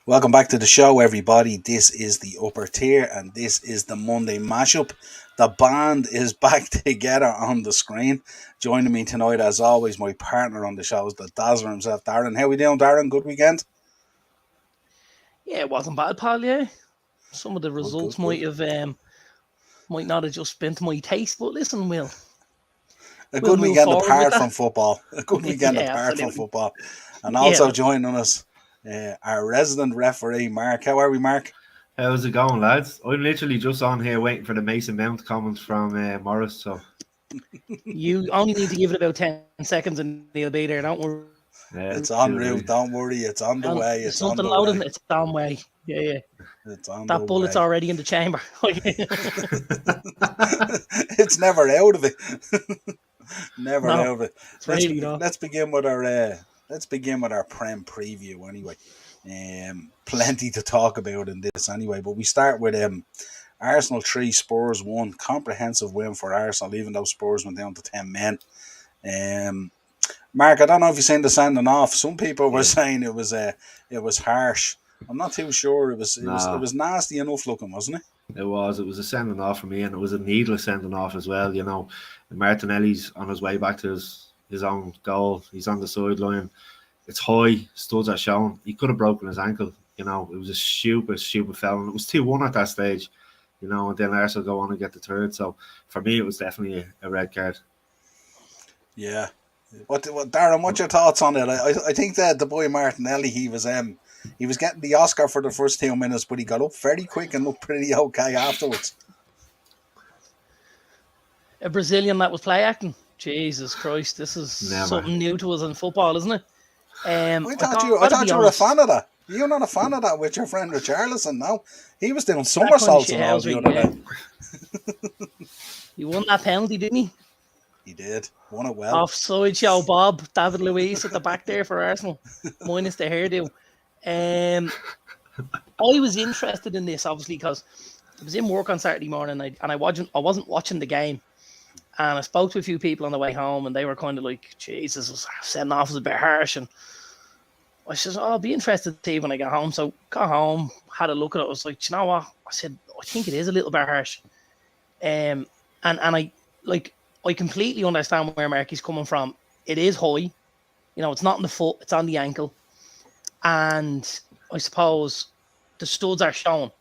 Welcome back to the show, everybody. This is the upper tier, and this is the Monday mashup. The band is back together on the screen. Joining me tonight, as always, my partner on the show is the Dazzler himself, Darren. How we doing, Darren? Good weekend? Yeah, it wasn't bad, pal. Yeah, some of the results might not have just been to my taste, but listen, A we'll good move weekend forward with apart that. from football. A good weekend Yeah, apart from absolutely. football. And Yeah, also joining us, our resident referee, Mark. How are we, Mark? How's it going, lads? I'm literally just on here waiting for the Mason Mount comment from Morris. So you only need to give it about 10 seconds, and he'll be there. Don't worry. It's en too route. right. Don't worry. It's on the way. There's It's on something the loading. way. It's on way. Yeah. It's on the That bullet's way. already in the chamber. It's never out of it. Never No, out of it. it's really not. Let's begin with our Prem preview anyway. Plenty to talk about in this anyway, but we start with Arsenal 3, Spurs 1. Comprehensive win for Arsenal, even though Spurs went down to 10 men. Mark, I don't know if you've seen the sending off. Some people were saying it was harsh. I'm not too sure. It was nasty enough looking, wasn't it? It was a sending off for me, and it was a needless sending off as well. You know, Martinelli's on his way back to his own goal. He's on the sideline. It's high. Studs are showing. He could have broken his ankle. You know, it was a stupid foul, and it was 2-1 at that stage. You know, and then Arsenal go on and get the third. So for me, it was definitely a red card. Yeah. What Darren? What's your thoughts on it? I think that the boy Martinelli, he was getting the Oscar for the first 2 minutes, but he got up very quick and looked pretty okay afterwards. A Brazilian that was play acting. Jesus Christ, this is something new to us in football, isn't it? I thought you were a fan of that. You're not a fan of that with your friend Richarlison, no? He was doing somersaults and all the other day. He won that penalty, didn't he? He did. Won it well. Offside show Bob, David Luiz at the back there for Arsenal, minus the hairdo. I was interested in this, obviously, because I was in work on Saturday morning and I wasn't watching the game. And I spoke to a few people on the way home, and they were kind of like, Jesus, sending off was a bit harsh. And I said, I'll be interested to see when I get home. So got home, had a look at it. I was like, you know what? I said, I think it is a little bit harsh. And I completely understand where Marky's coming from. It is high. You know, it's not in the foot, it's on the ankle. And I suppose the studs are shown.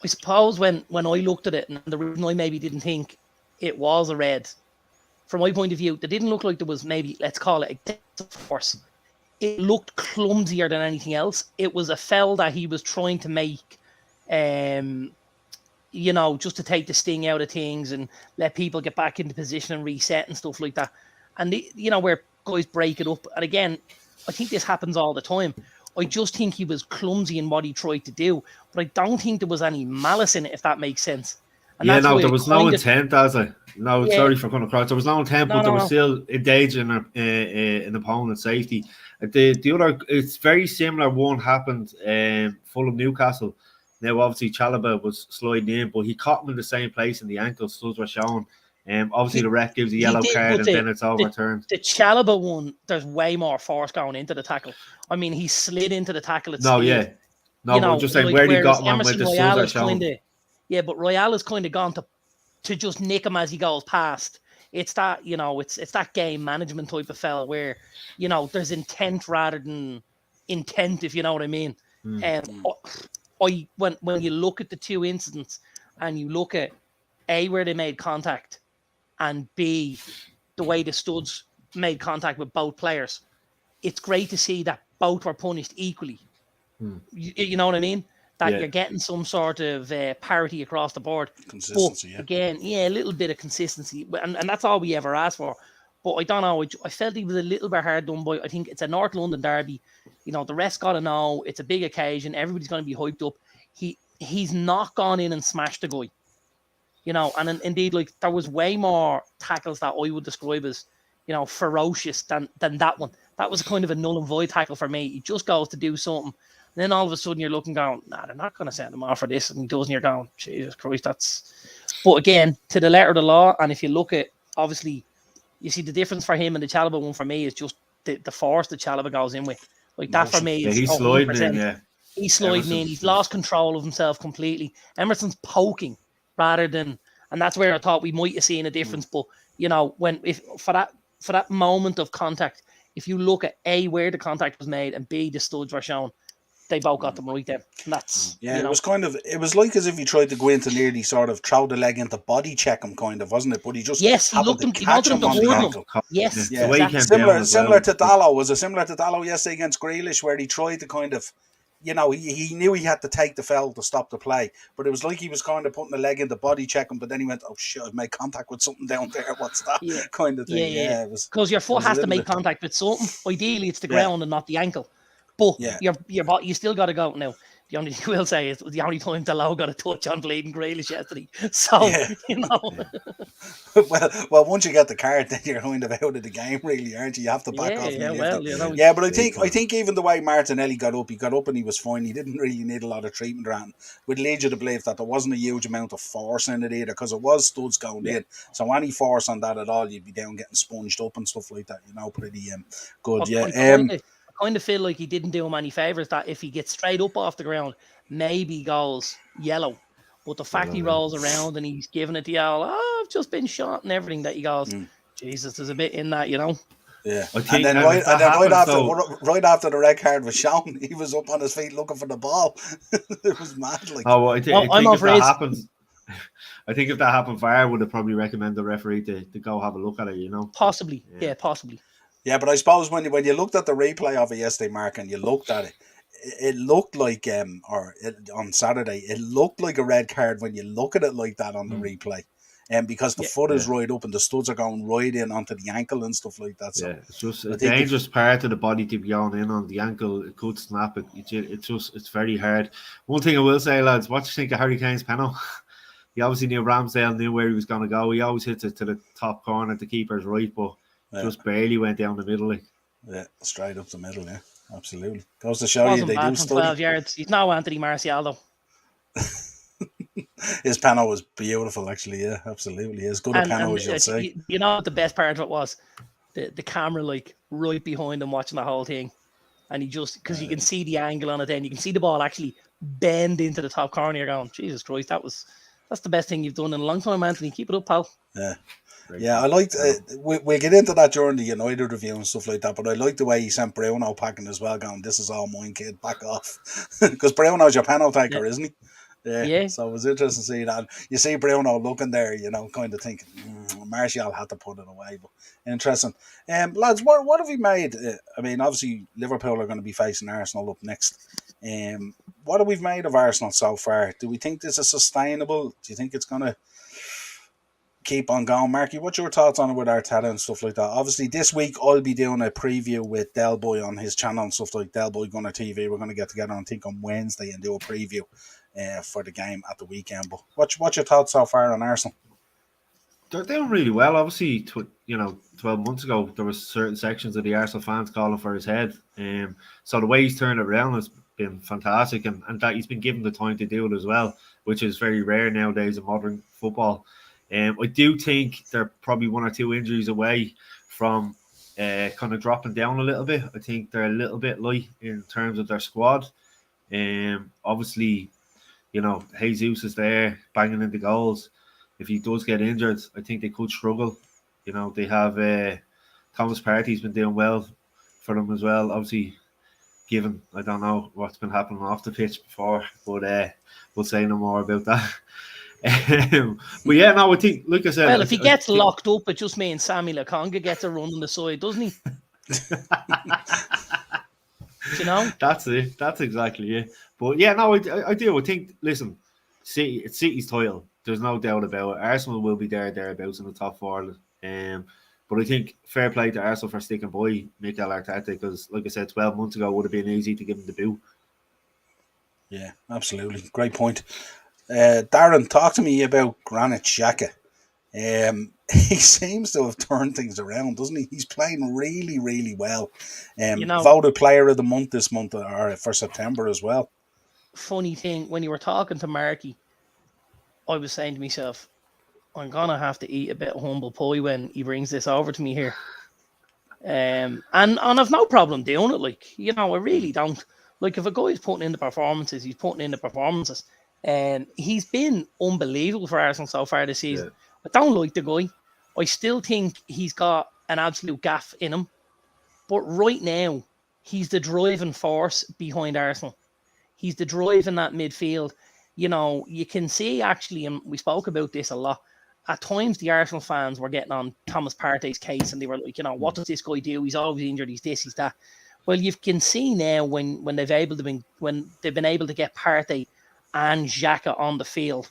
I suppose when I looked at it, and the reason I maybe didn't think it was a red, from my point of view, it didn't look like there was maybe, let's call it, a force. It looked clumsier than anything else. It was a foul that he was trying to make, you know, just to take the sting out of things and let people get back into position and reset and stuff like that. And, you know, where guys break it up. And again, I think this happens all the time. I just think he was clumsy in what he tried to do. But I don't think there was any malice in it, if that makes sense. And there was no intent, sorry for coming across. There was no intent, but there was still engaging in opponent's safety. The other, it's very similar. One happened full of Newcastle. Now, obviously, Chalobah was sliding in, but he caught him in the same place in the ankle. Studs were shown. Obviously, the ref gives a yellow card, and then it's overturned. The Chalobah one, there's way more force going into the tackle. I mean, he slid into the tackle. I'm just saying where he got one with the studs are shown. Yeah, but Royale has kind of gone to just nick him as he goes past. It's that, you know, it's that game management type of fella where, you know, there's intent rather than intent, if you know what I mean. When you look at the two incidents and you look at A, where they made contact, and B, the way the studs made contact with both players, it's great to see that both were punished equally. You know what I mean? That you're getting some sort of parity across the board. Consistency, but again, a little bit of consistency. And that's all we ever asked for. But I don't know. I felt he was a little bit hard done by. I think it's a North London derby. You know, the rest got to know. It's a big occasion. Everybody's going to be hyped up. He's not gone in and smashed the guy. You know, and indeed, like, there was way more tackles that I would describe as, you know, ferocious than that one. That was kind of a null and void tackle for me. He just goes to do something. And then all of a sudden you're looking going, they're not going to send him off for this. And he does, and you're going, Jesus Christ, that's... But again, to the letter of the law, and if you look at, obviously, you see the difference for him and the Chalobah one for me is just the force that Chalobah goes in with. Like, that for me is he's sliding in, He's sliding in. He's lost control of himself completely. Emerson's poking rather than, and that's where I thought we might have seen a difference. But if for that moment of contact, if you look at A, where the contact was made, and B, the studs were shown, they both got them right then. And that's it was like as if he tried to go into nearly sort of throw the leg into body check him, kind of, wasn't it? But he just he looked him, catch him on the ankle. Yes, yeah. Similar to Dallo. Was it similar to Dallo yesterday against Grealish, where he tried to kind of, he knew he had to take the foul to stop the play, but it was like he was kind of putting the leg into body checking, but then he went, oh shit, I've made contact with something down there. What's that? Kind of thing. Yeah, because your foot has to make contact with something. Ideally, it's the ground and not the ankle. But you still got to go now. The only thing I will say is the only time Dalot got a touch on bleeding Grealish yesterday. So, Well, once you get the card, then you're kind of out of the game, really, aren't you? You have to back off. But I think even the way Martinelli got up and he was fine. He didn't really need a lot of treatment around. Would lead you to believe that there wasn't a huge amount of force in it either, because it was studs going in. So any force on that at all, you'd be down getting sponged up and stuff like that. Pretty good. I kind of feel like he didn't do him any favours, that if he gets straight up off the ground, maybe goes yellow. But the fact he rolls around and he's giving it the owl, I've just been shot and everything, that he goes, Jesus, there's a bit in that, Yeah. And then right after the red card was shown, he was up on his feet looking for the ball. It was mad. I think if that happens, I think if that happened, VAR would have probably recommended the referee to go have a look at it, Possibly. Yeah, possibly. Yeah, but I suppose when you looked at the replay of it yesterday, Mark, and you looked at it, it looked like on Saturday, it looked like a red card when you look at it like that on the replay, because the foot is right up and the studs are going right in onto the ankle and stuff like that. So it's just a dangerous part of the body to be going in on the ankle. It could snap it. It's very hard. One thing I will say, lads, what do you think of Harry Kane's penalty? He obviously knew Ramsdale knew where he was going to go. He always hits it to the top corner. The keeper's right, but just barely went down the middle. Yeah, straight up the middle. Yeah, absolutely. Goes to show you they do study. 12 yards. He's no Anthony Martial though. His panel was beautiful, actually. Yeah, absolutely. As good a panel as you'll say. What the best part of it was? The camera right behind him watching the whole thing, and he just, because you can see the angle on it, then you can see the ball actually bend into the top corner. You're going, Jesus Christ, that's the best thing you've done in a long time, Anthony. Keep it up, pal. Yeah, I liked. We'll get into that during the United review and stuff like that. But I like the way he sent Bruno packing as well, going, "This is all mine, kid. Back off," because Bruno's your penalty taker, isn't he? Yeah. So it was interesting to see that. You see Bruno looking there, kind of thinking, Martial had to put it away. But interesting. Lads, what have we made? I mean, obviously Liverpool are going to be facing Arsenal up next. What have we made of Arsenal so far? Do we think this is sustainable? Do you think it's going to keep on going? Marky, what's your thoughts on it with Arteta and stuff like that? Obviously, this week I'll be doing a preview with Del Boy on his channel and stuff like Del Boy Gunner TV. We're going to get together, I think, on Wednesday and do a preview for the game at the weekend. But what's your thoughts so far on Arsenal? They're doing really well. Obviously, 12 months ago, there was certain sections of the Arsenal fans calling for his head. So the way he's turned it around has been fantastic, and that he's been given the time to do it as well, which is very rare nowadays in modern football. I do think they're probably one or two injuries away from kind of dropping down a little bit. I think they're a little bit light in terms of their squad. Obviously, Jesus is there banging in the goals. If he does get injured, I think they could struggle. They have Thomas Partey's been doing well for them as well. Obviously, given I don't know what's been happening off the pitch before, but we'll say no more about that. But yeah, no, I think, like I said, well, if he gets locked up, it just means Sammy Lokonga gets a run on the side, doesn't he? That's it. That's exactly it. But yeah, no, I do. I think, listen, it's City's title. There's no doubt about it. Arsenal will be thereabouts in the top four. But I think fair play to Arsenal for sticking by Mikel Arteta, because, like I said, 12 months ago it would have been easy to give him the boot. Yeah, absolutely. Great point. Darren, talk to me about Granit Xhaka. He seems to have turned things around, doesn't he? He's playing really, really well. Voted Player of the Month this month, or for September as well. Funny thing, when you were talking to Marky, I was saying to myself, I'm going to have to eat a bit of humble pie when he brings this over to me here. And I've no problem doing it. I really don't. Like, if a guy is putting in the performances, he's putting in the performances. He's been unbelievable for Arsenal so far this season. I don't like the guy. I still think he's got an absolute gaff in him. But right now, he's the driving force behind Arsenal. He's the drive in that midfield. You know, you can see actually, and we spoke about this a lot, at times the Arsenal fans were getting on Thomas Partey's case and they were like, you know, what does this guy do? He's always injured, he's this, he's that. Well, you can see now when they've been able to get Partey and Xhaka on the field,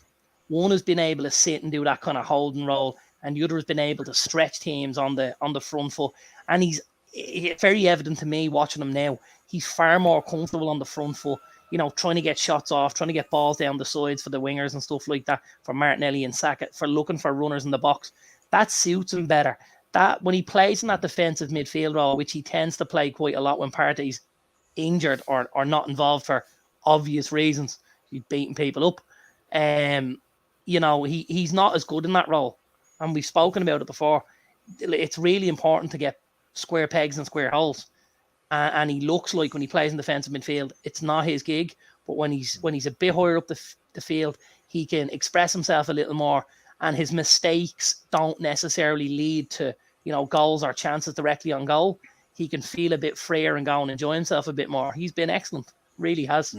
one has been able to sit and do that kind of holding role, and the other has been able to stretch teams on the front foot. And it's very evident to me watching him now. He's far more comfortable on the front foot, you know, trying to get shots off, trying to get balls down the sides for the wingers and stuff like that, for Martinelli and Saka, for looking for runners in the box. That suits him better. That when he plays in that defensive midfield role, which he tends to play quite a lot when Partey's injured or not involved for obvious reasons, he's beating people up. You know, he's not as good in that role. And we've spoken about it before. It's really important to get square pegs and square holes. And he looks like when he plays in defensive midfield, it's not his gig. But when he's a bit higher up the field, he can express himself a little more. And his mistakes don't necessarily lead to, you know, goals or chances directly on goal. He can feel a bit freer and go and enjoy himself a bit more. He's been excellent, really has.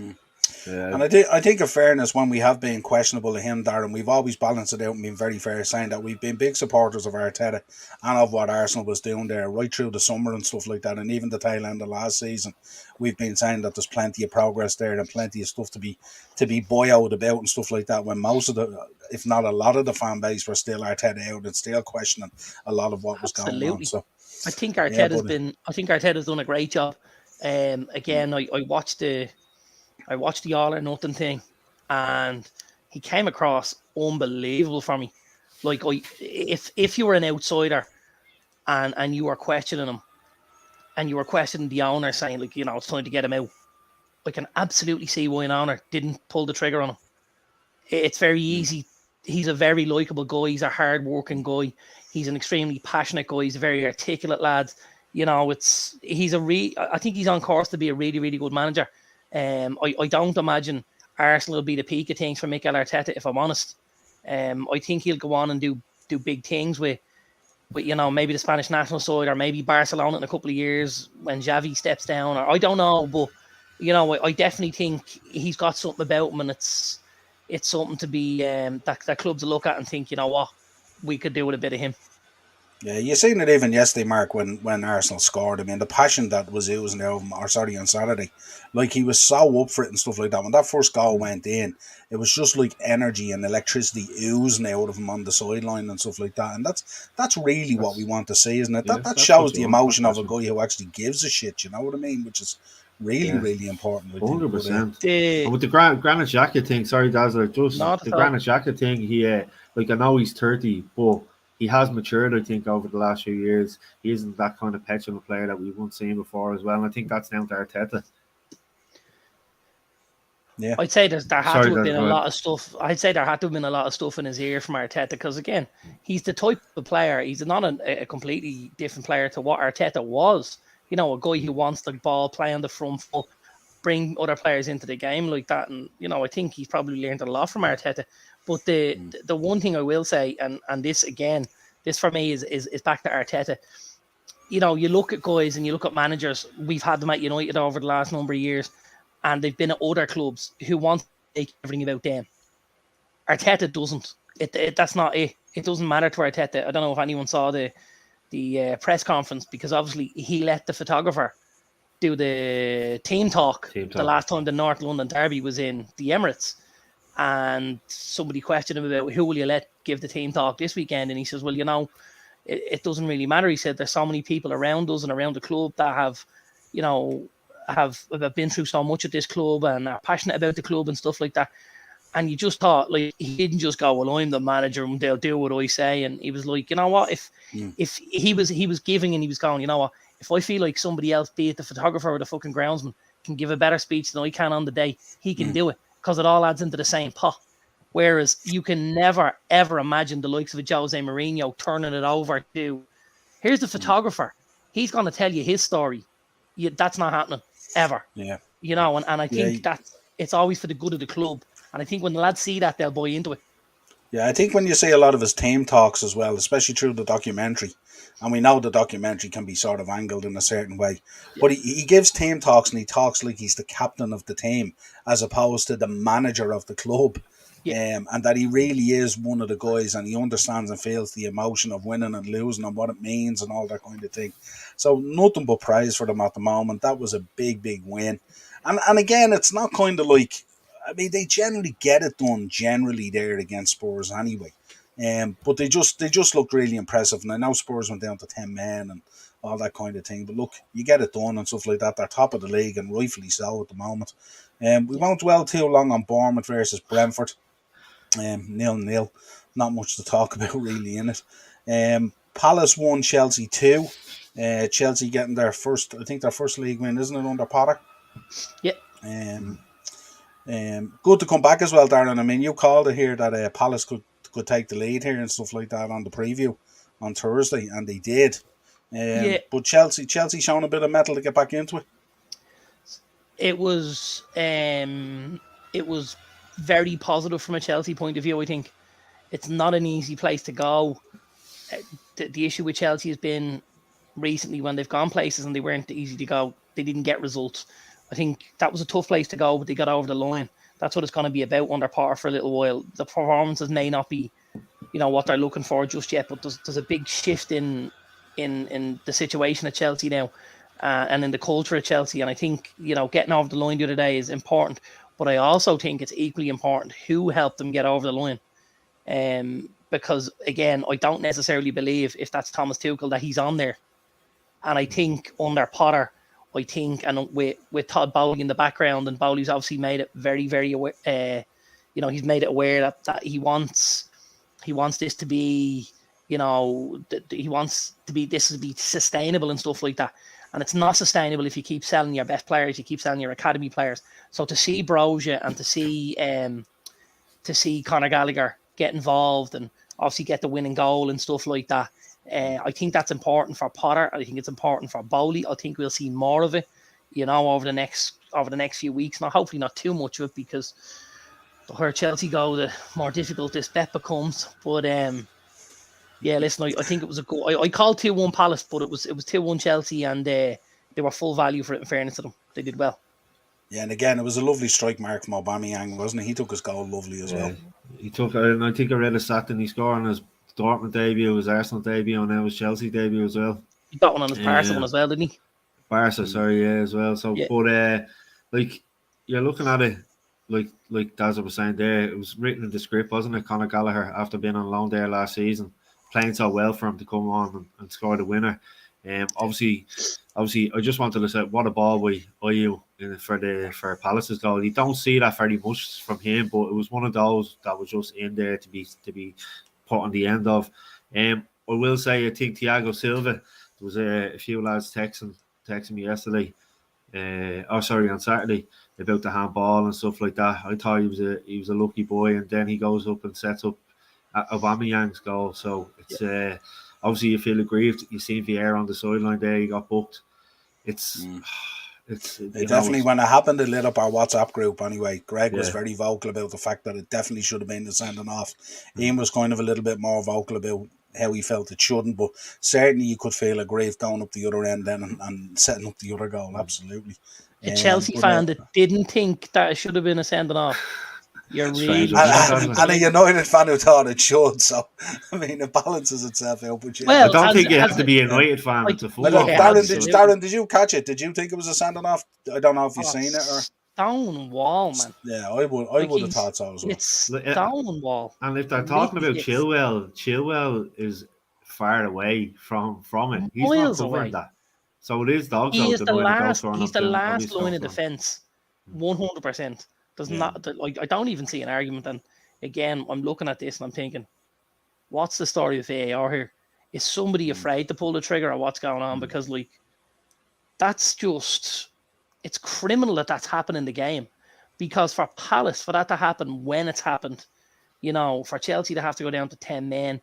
Yeah. And I think in fairness, when we have been questionable of him, Darren, we've always balanced it out and been very fair, saying that we've been big supporters of Arteta and of what Arsenal was doing there right through the summer and stuff like that, and even the tail end of last season. We've been saying that there's plenty of progress there and plenty of stuff to be boyowed about and stuff like that, when most of the, if not a lot of the fan base were still Arteta out and still questioning a lot of what was going on. So I think Arteta's done a great job. Again, I watched the All or Nothing thing, and he came across unbelievable for me. Like, if you were an outsider and you were questioning him, and you were questioning the owner, saying, like, you know, it's time to get him out, I can absolutely see why an owner didn't pull the trigger on him. It's very easy. He's a very likable guy. He's a hard-working guy. He's an extremely passionate guy. He's a very articulate lad. You know, I think he's on course to be a really, really good manager. I don't imagine Arsenal will be the peak of things for Mikel Arteta, if I'm honest. I think he'll go on and do big things with, you know, maybe the Spanish national side, or maybe Barcelona in a couple of years when Xavi steps down, or I don't know, but, you know, I definitely think he's got something about him, and it's something to be that clubs will look at and think, you know what, we could do with a bit of him. Yeah, you seen it even yesterday, Mark, when Arsenal scored. I mean, the passion that was oozing out of him, on Saturday, like, he was so up for it and stuff like that. When that first goal went in, it was just like energy and electricity oozing out of him on the sideline and stuff like that. And that's really what we want to see, isn't it? Yeah, that shows the emotion of a guy who actually gives a shit, you know what I mean? Which is really, really important. 100%. And with the Granit Xhaka thing, sorry, Dazzler, just the Granit Xhaka thing, he, like, I know he's 30, but he has matured, I think, over the last few years. He isn't that kind of petulant player that we've once seen before as well. And I think that's down to Arteta. Yeah, I'd say there had to have been a lot of stuff. I'd say there had to have been a lot of stuff in his ear from Arteta, because, again, he's the type of player. He's not a completely different player to what Arteta was. You know, a guy who wants the ball, play on the front foot, bring other players into the game like that. And, you know, I think he's probably learned a lot from Arteta. But the one thing I will say, and this again, this for me is back to Arteta. You know, you look at guys and you look at managers. We've had them at United over the last number of years, and they've been at other clubs who want to make everything about them. Arteta doesn't. That's not it. It doesn't matter to Arteta. I don't know if anyone saw the press conference, because obviously he let the photographer do the team talk the last time the North London derby was in the Emirates. And somebody questioned him about who will you let give the team talk this weekend, and he says, well, you know, it doesn't really matter. He said there's so many people around us and around the club that have, you know, have been through so much at this club and are passionate about the club and stuff like that. And you just thought, like, he didn't just go, well, I'm the manager and they'll do what I say. And he was like, you know what, if he was giving, and he was going, you know what, if I feel like somebody else, be it the photographer or the fucking groundsman, can give a better speech than I can on the day, he can do it, because it all adds into the same pot. Whereas you can never, ever imagine the likes of a Jose Mourinho turning it over to, here's the photographer, he's going to tell you his story. That's not happening, ever. Yeah. you know, and I think Yeah. that it's always for the good of the club. And I think when the lads see that, they'll buy into it. Yeah, I think when you see a lot of his team talks as well, especially through the documentary, and we know the documentary can be sort of angled in a certain way, Yeah. but he gives team talks and he talks like he's the captain of the team as opposed to the manager of the club. Yeah. And that he really is one of the guys and he understands and feels the emotion of winning and losing and what it means and all that kind of thing. So nothing but praise for them at the moment. That was a big, big win. And again, it's not kind of like, I mean, they generally get it done generally there against Spurs anyway. But they just looked really impressive. And I know Spurs went down to 10 men and all that kind of thing. But look, you get it done and stuff like that. They're top of the league and rightfully so at the moment. We won't dwell too long on Bournemouth versus Brentford. 0-0. Not much to talk about really in it. Palace 1, Chelsea 2. Chelsea getting their first league win, isn't it, under Potter? Yeah. Good to come back as well, Darren. I mean, you called it here that Palace could take the lead here and stuff like that on the preview on Thursday, and they did. But Chelsea showing a bit of mettle to get back into it. It was very positive from a Chelsea point of view. I think it's not an easy place to go. The issue with Chelsea has been recently when they've gone places and they weren't easy to go, they didn't get results. I think that was a tough place to go, but they got over the line. That's what it's going to be about under Potter for a little while. The performances may not be, what they're looking for just yet, but there's a big shift in the situation at Chelsea now, and in the culture at Chelsea. And I think, getting over the line the other day is important, but I also think it's equally important who helped them get over the line. Because again, I don't necessarily believe if that's Thomas Tuchel that he's on there. And I think under Potter, and with Todd Bowley in the background, and Bowley's obviously made it very, very aware. He's made it aware that he wants this to be, he wants this to be sustainable and stuff like that. And it's not sustainable if you keep selling your best players, you keep selling your academy players. So to see Broja and to see Conor Gallagher get involved and obviously get the winning goal and stuff like that. I think that's important for Potter. I think it's important for Bowley. I think we'll see more of it, over the next few weeks. Now, hopefully not too much of it, because the higher Chelsea go, the more difficult this bet becomes. But listen, I think it was a goal. I called 2-1 Palace, but it was 2-1 Chelsea, and they were full value for it. In fairness to them, they did well. Yeah, and again, it was a lovely strike mark from Aubameyang, wasn't he? He took his goal lovely as well. He took, and I think I read a stat and he scored on his Dortmund debut, his Arsenal debut, and now his Chelsea debut as well. He got one on his Barca one as well, didn't he? Barca, sorry, as well. So, but like you're looking at it, like Dazza was saying there, it was written in the script, wasn't it? Conor Gallagher, after being on loan there last season, playing so well for him to come on and score the winner. Obviously, I just wanted to say what a ball by you for Palace's goal. You don't see that very much from him, but it was one of those that was just in there to be put on the end of. I will say, I think Thiago Silva, there was a few lads texting me yesterday, on Saturday, about the handball and stuff like that. I thought he was a lucky boy, and then he goes up and sets up Aubameyang's goal. So it's obviously you feel aggrieved. You seen Vieira on the sideline there, he got booked. Definitely, when it happened, it lit up our WhatsApp group anyway. Greg was very vocal about the fact that it definitely should have been the sending off. Ian was kind of a little bit more vocal about how he felt it shouldn't, but certainly you could feel aggrieved going up the other end then and setting up the other goal. Absolutely. A Chelsea fan that didn't think that it should have been a sending off. You're really and a United fan who thought it should. So I mean, it balances itself out. But I don't think you have to be a United fan. Darren, did you catch it? Did you think it was a sending off? I don't know if you've seen it or. Stonewall, man. Yeah, I would have thought so as well. It's Stonewall. And if they're talking about Chilwell is far away from it. He's not covering that. So it is dogs. He's the last line of defence. 100%. Not. I don't even see an argument. And again, I'm looking at this and I'm thinking, what's the story of VAR here? Is somebody afraid to pull the trigger or what's going on? Because that's just, it's criminal that that's happened in the game. Because for Palace, for that to happen when it's happened, for Chelsea to have to go down to 10 men,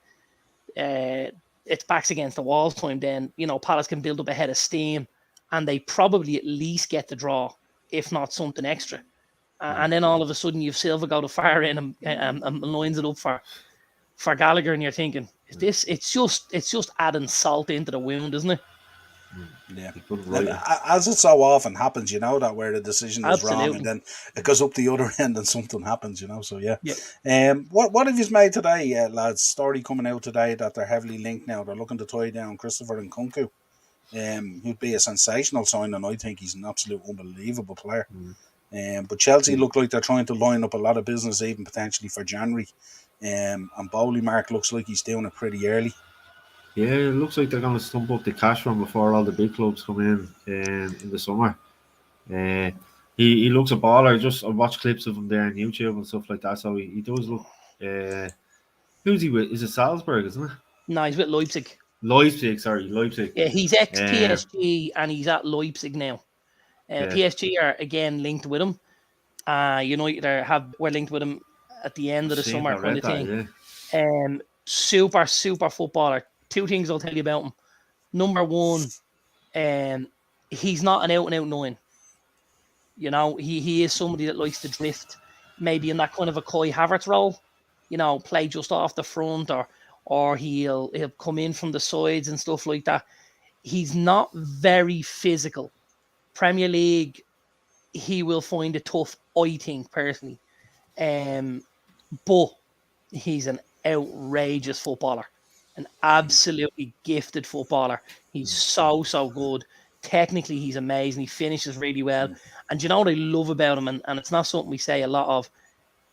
it's backs against the wall time. Then Palace can build up a head of steam, and they probably at least get the draw if not something extra. And then all of a sudden you've Silva go to fire in and lines it up for Gallagher, and you're thinking, is this? It's just adding salt into the wound, isn't it? Yeah, as it so often happens, that where the decision is wrong, and then it goes up the other end, and something happens, So yeah. What have you made today, lads? Story coming out today that they're heavily linked now. They're looking to tie down Christopher Nkunku, who'd be a sensational signing. I think he's an absolute unbelievable player. But Chelsea look like they're trying to line up a lot of business, even potentially for January. And Bowley Mark looks like he's doing it pretty early. Yeah, it looks like they're going to stump up the cash run before all the big clubs come in the summer. He looks a baller. I watch clips of him there on YouTube and stuff like that. So he does look. Who's he with? Is it Salzburg, isn't it? No, he's with Leipzig. Leipzig. Yeah, he's ex-PSG and he's at Leipzig now. PSG are again linked with him. United were linked with him at the end of the summer kind of thing. Yeah. Super footballer. Two things I'll tell you about him. Number one, he's not an out-and-out 9. He is somebody that likes to drift, maybe in that kind of a Kai Havertz role. Play just off the front, or he'll come in from the sides and stuff like that. He's not very physical. Premier League, he will find it tough, I think, personally. But he's an outrageous footballer. An absolutely gifted footballer. He's so good. Technically, he's amazing. He finishes really well. And you know what I love about him? And it's not something we say a lot of.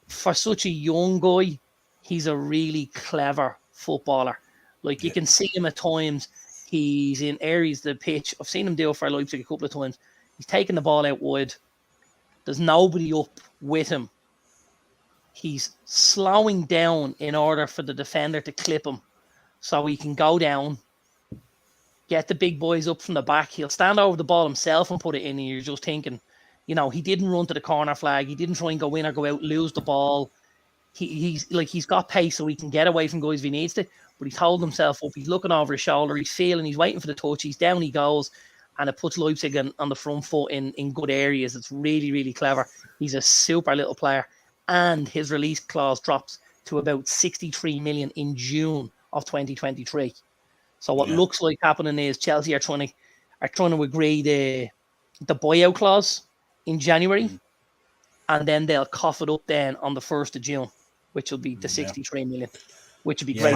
For such a young guy, he's a really clever footballer. Like, you can see him at times. He's in areas of the pitch. I've seen him do it for Leipzig a couple of times. He's taking the ball out wide. There's nobody up with him. He's slowing down in order for the defender to clip him. So he can go down, get the big boys up from the back. He'll stand over the ball himself and put it in. And you're just thinking, he didn't run to the corner flag. He didn't try and go in or go out, lose the ball. He's got pace so he can get away from guys if he needs to. But he's holding himself up. He's looking over his shoulder. He's feeling. He's waiting for the touch. He's down. He goes. And it puts Leipzig on the front foot in good areas. It's really, really clever. He's a super little player. And his release clause drops to about 63 million in June of 2023. So what looks like happening is Chelsea are trying to agree the buyout clause in January, and then they'll cough it up then on the 1st of June, which will be the 63 million, which would be great.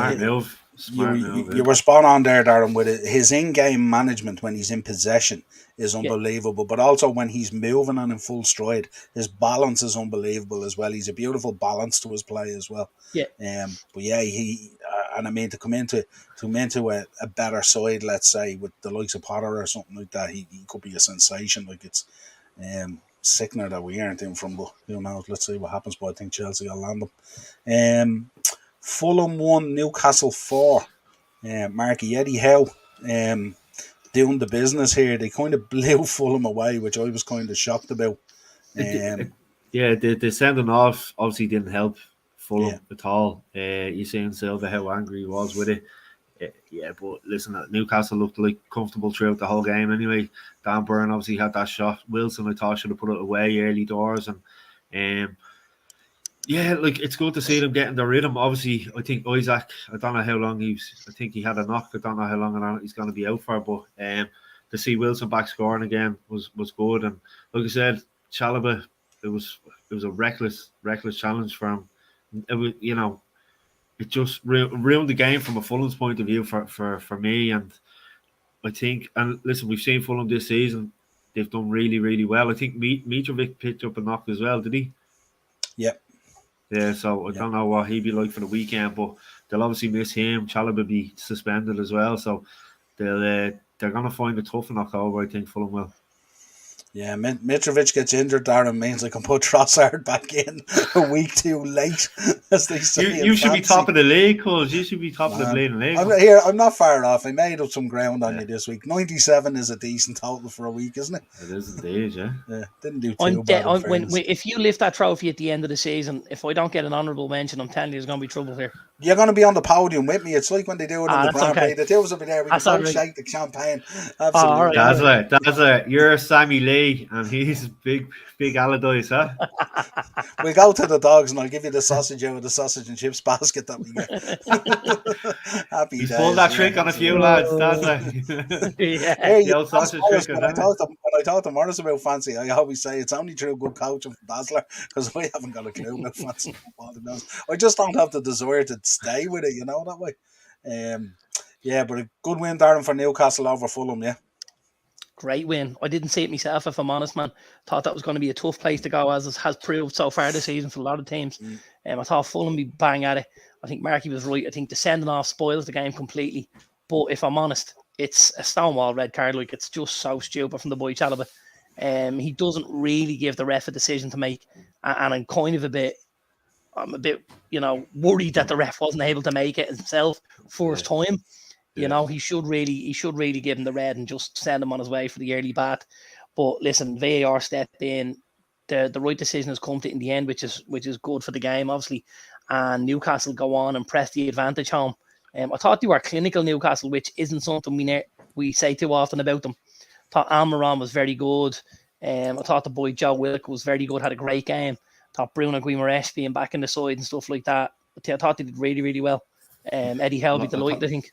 Smart move. You were spot on there, Darren, with it. His in-game management when he's in possession is unbelievable, but also when he's moving and in full stride, his balance is unbelievable as well. He's a beautiful balance to his play as well. But he and I mean to come into a better side, let's say with the likes of Potter or something like that, he could be a sensation. Like, it's sickener that we aren't in from, but let's see what happens. But I think Chelsea will land them. Fulham 1, Newcastle 4. Marky, Eddie Howe doing the business here. They kind of blew Fulham away, which I was kind of shocked about. The sending off obviously didn't help Fulham at all. You see in Silva how angry he was with it. But listen, Newcastle looked like comfortable throughout the whole game anyway. Dan Burn obviously had that shot. Wilson, I thought, should have put it away early doors. And it's good to see them getting the rhythm. Obviously, I think Isaac, I don't know how long I think he had a knock. I don't know how long he's going to be out for. But to see Wilson back scoring again was good. And like I said, Chalobah, it was a reckless challenge for him. It was, it just ruined the game from a Fulham's point of view for me. And I think, and listen, we've seen Fulham this season. They've done really, really well. I think Mitrovic picked up a knock as well, did he? Yep. Yeah, so I don't know what he'd be like for the weekend, but they'll obviously miss him. Chalobah will be suspended as well, so they're going to find it tough in October, I think, Fulham will. Yeah, Mitrovic gets injured, Darren, means I can put Trossard back in a week too late, as they say. You should be top of the league, cuz. You should be top of the league. I'm not far off. I made up some ground on you this week. 97 is a decent total for a week, isn't it? It is indeed, yeah. Didn't do too bad. If you lift that trophy at the end of the season, if I don't get an honourable mention, I'm telling you there's going to be trouble here. You're going to be on the podium with me. It's like when they do it in the Grand Prix. The two of us will be there. We can both shake the champagne. Absolutely. That's it. You're Sammy Lee. 3, and he's big Allardyce, huh? We'll go to the dogs, and I'll give you the sausage out of the sausage and chips basket that we get. Happy He's days. pulled that trick on a few lads, that's Yeah. the old sausage trick. When I talk to Morris about fancy, I always say it's only through good coaching from Dazzler, because I haven't got a clue about fancy football, to be honest. I just don't have the desire to stay with it, that way. Yeah, but a good win, Darren, for Newcastle over Fulham, yeah. Great win. I didn't see it myself, if I'm honest, man. Thought that was going to be a tough place to go, as it has proved so far this season for a lot of teams. I thought Fulham be bang at it. I think Marky was right. I think the sending off spoils the game completely. But if I'm honest, it's a stonewall red card. Like, it's just so stupid from the boy Chalobah. He doesn't really give the ref a decision to make, and I'm kind of a bit worried that the ref wasn't able to make it himself first time. He should really give him the red and just send him on his way for the early bat. But listen, VAR stepped in. The right decision has come to in the end, which is good for the game, obviously. And Newcastle go on and press the advantage home. I thought they were clinical, Newcastle, which isn't something we say too often about them. I thought Almiron was very good. I thought the boy Joe Willock was very good, had a great game. I thought Bruno Guimaraes being back in the side and stuff like that. I thought they did really, really well. Eddie Howe be delighted, I think.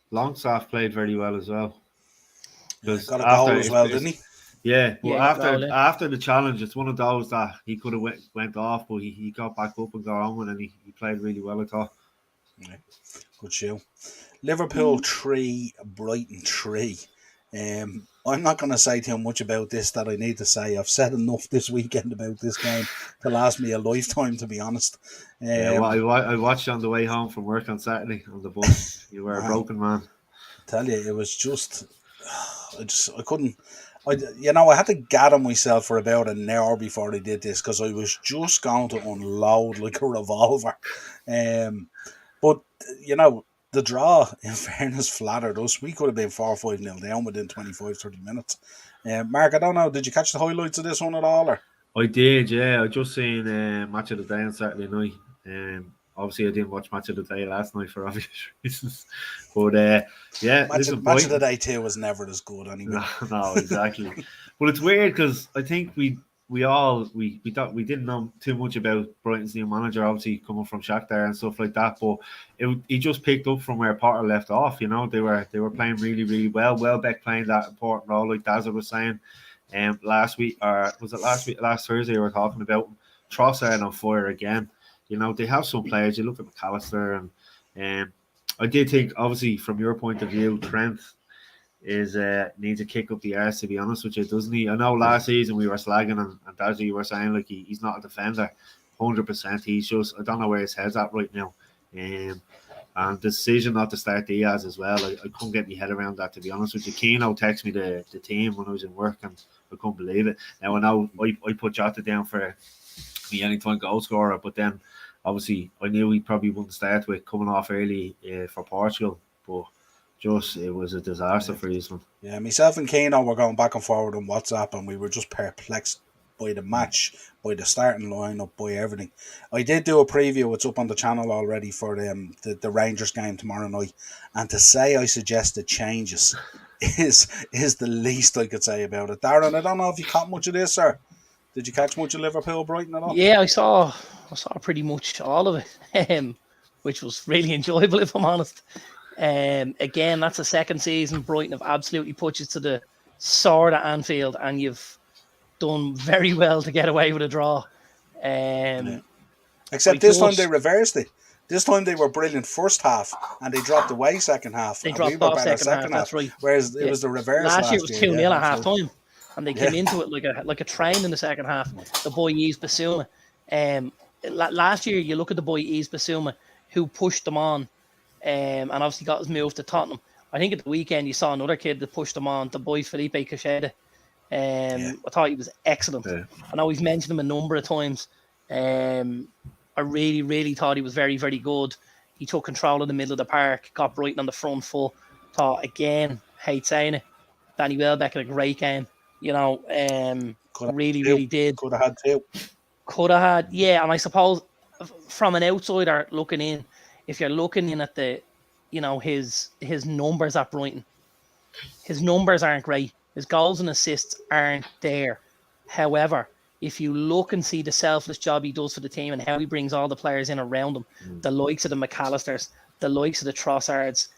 Longstaff played very well as well. Got a goal as well, didn't he? Yeah, but after the challenge, it's one of those that he could have went off, but he got back up and got on with it, and he played really well, I thought. Yeah, good show. Liverpool 3, Brighton 3. I'm not going to say too much about this that I need to say. I've said enough this weekend about this game to last me a lifetime, to be honed. I watched on the way home from work on Saturday on the bus. You were a broken man. I tell you, it was just, I couldn't. I had to gather myself for about an hour before I did this, because I was just going to unload like a revolver. But the draw, in fairness, flattered us. We could have been 4-5-0 down within 25-30 minutes. Mark, I don't know, did you catch the highlights of this one at all? Or? I did, yeah. I just seen Match of the Day on Saturday night. Obviously, I didn't watch Match of the Day last night for obvious reasons. But, Match of the Day 2 was never as good anyway. No, exactly. But it's weird, because I think we didn't know too much about Brighton's new manager, obviously coming from Shakhtar and stuff like that. But he just picked up from where Potter left off. They were playing really, really well. Welbeck playing that important role, like Dazza was saying. Last week, or was it last week? Last Thursday, we were talking about Trossard on fire again. They have some players. You look at McAllister, and I did think, obviously, from your point of view, Trent needs a kick up the arse, to be honest with you, doesn't he? I know last season we were slagging, and Dazzy, you were saying like he's not a defender, 100%. He's just, I don't know where his head's at right now. And the decision not to start Diaz as well, I couldn't get my head around that, to be honest with you. Keno texted me the team when I was in work, and I couldn't believe it. Now I know I put Jota down for the anytime goal scorer, but then obviously I knew he probably wouldn't start with coming off early for Portugal, but it was a disaster for you, man. Yeah, myself and Keno were going back and forward on WhatsApp, and we were just perplexed by the match, by the starting lineup, by everything. I did do a preview, it's up on the channel already, for the Rangers game tomorrow night, and to say I suggested changes is the least I could say about it. Darren, I don't know if you caught much of this, sir. Did you catch much of Liverpool Brighton at all? Yeah, I saw pretty much all of it, which was really enjoyable, if I'm honest. Again, that's the second season Brighton have absolutely put you to the sword at Anfield, and you've done very well to get away with a draw. Except this time they reversed it. This time they were brilliant first half, and they dropped away second half. They dropped off second half. That's right. Whereas it was the reverse. Last year it was 2-0 at half time, and they came into it like a train in the second half. The boy Yves Bissouma. Last year, you look at the boy Yves Bissouma, who pushed them on, and obviously got his move to Tottenham. I think at the weekend you saw another kid that pushed him on, the boy Felipe Cacheda. I thought he was excellent. Yeah. I know we've mentioned him a number of times. I really, really thought he was very, very good. He took control of the middle of the park, got Brighton on the front foot. Thought, again, hate saying it, Danny Welbeck had a great game. Really did. Could have had two. Could have had, yeah. And I suppose from an outsider looking in, if you're looking in at the, his numbers at Brighton, his numbers aren't great. His goals and assists aren't there. However, if you look and see the selfless job he does for the team and how he brings all the players in around him, the likes of the McAllisters, the likes of the Trossards,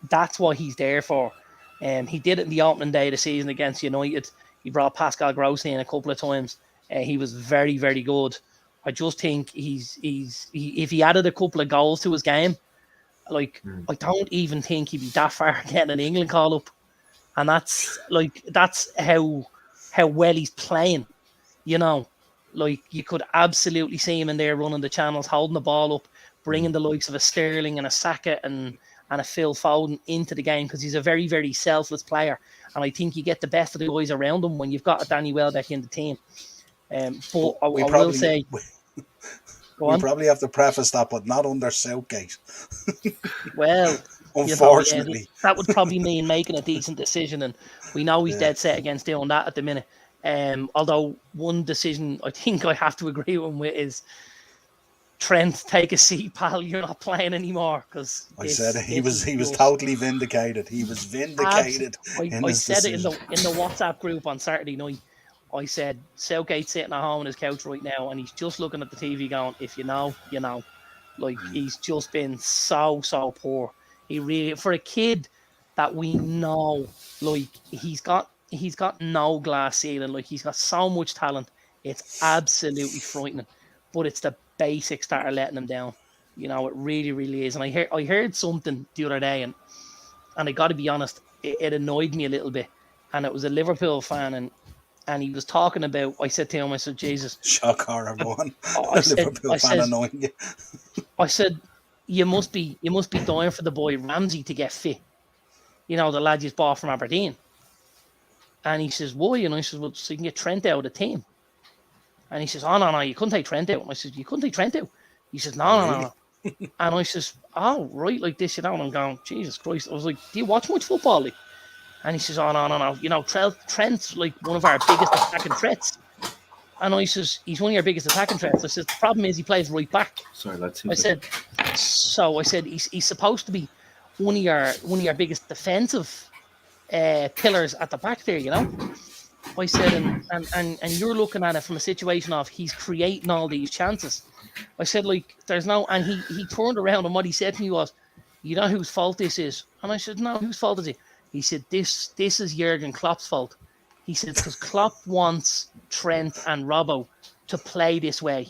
that's what he's there for. He did it in the opening day of the season against United. He brought Pascal Gross in a couple of times. He was very, very good. I just think if he added a couple of goals to his game, I don't even think he'd be that far getting an England call up. And that's how well he's playing. You could absolutely see him in there running the channels, holding the ball up, bringing the likes of a Sterling and a Saka and a Phil Foden into the game, because he's a very, very selfless player. And I think you get the best of the guys around him when you've got a Danny Welbeck in the team. But I will say... We probably have to preface that, but not under Southgate. Well... Unfortunately. That would probably mean making a decent decision, and we know he's dead set against doing that at the minute. Although one decision I think I have to agree with him with is, Trent, take a seat, pal. You're not playing anymore. Because he was totally vindicated. He was vindicated. I said it in the WhatsApp group on Saturday night. I said, Southgate's sitting at home on his couch right now, and he's just looking at the TV going, if you know, you know. He's just been so poor. He really, for a kid that we know, he's got no glass ceiling. He's got so much talent. It's absolutely frightening. But it's the basics that are letting him down. It really, really is. And I heard something the other day, and I got to be honest, it annoyed me a little bit. And it was a Liverpool fan, and he was talking about. I said to him, I said, Jesus, shock horror one. Liverpool fan annoying you. I said, You must be dying for the boy Ramsey to get fit. The lad you bought from Aberdeen. And he says, why? And I says, well, so you can get Trent out of the team. And he says, oh, no, you couldn't take Trent out. And I says, you couldn't take Trent out? He says, no. And I says, oh, right, like this, And I'm going, Jesus Christ. I was like, do you watch much football? And he says, oh, no. Trent's like one of our biggest attacking threats. And I says, he's one of your biggest attacking threats. I said, the problem is he plays right back. Sorry, let's see. I said, he's supposed to be one of your biggest defensive pillars at the back there, I said, and you're looking at it from a situation of he's creating all these chances. I said, there's no, and he turned around, and what he said to me was, you know whose fault this is? And I said, no, whose fault is it? He said, this is Jurgen Klopp's fault. He said, because Klopp wants Trent and Robbo to play this way.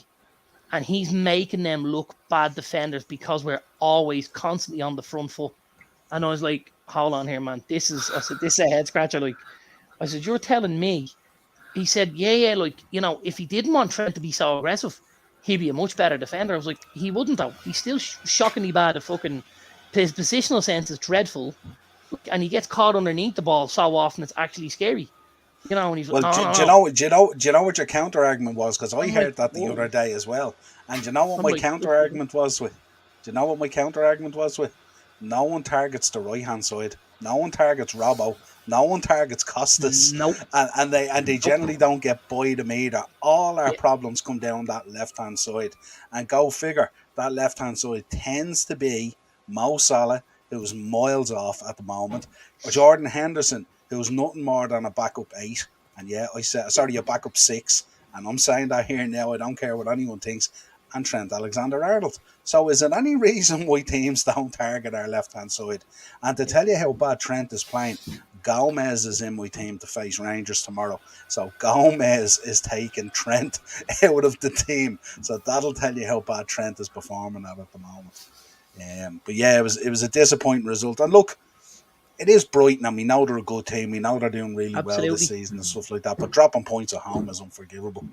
And he's making them look bad defenders because we're always constantly on the front foot. And I was like, hold on here, man. This is a head scratcher. I said, you're telling me? He said, yeah, if he didn't want Trent to be so aggressive, he'd be a much better defender. I was like, he wouldn't though. He's still shockingly bad at fucking, his positional sense is dreadful. And he gets caught underneath the ball so often it's actually scary. And he's like, do you know what your counter argument was? Because I heard that the other day as well. And do you know what my counter argument was with? No one targets the right hand side. No one targets Robbo. No one targets Costas. Nope. And they generally don't get by them either. All our problems come down that left hand side. And go figure, that left hand side tends to be Mo Salah, who's miles off at the moment, or Jordan Henderson, who's nothing more than a backup 8. And a backup 6. And I'm saying that here now, I don't care what anyone thinks. And Trent Alexander-Arnold. So is there any reason why teams don't target our left-hand side? And to tell you how bad Trent is playing, Gomez is in my team to face Rangers tomorrow. So Gomez is taking Trent out of the team. So that'll tell you how bad Trent is performing at the moment. But yeah, it was a disappointing result. And look, it is Brighton, and we know they're a good team. We know they're doing really well this season and stuff like that. But dropping points at home is unforgivable.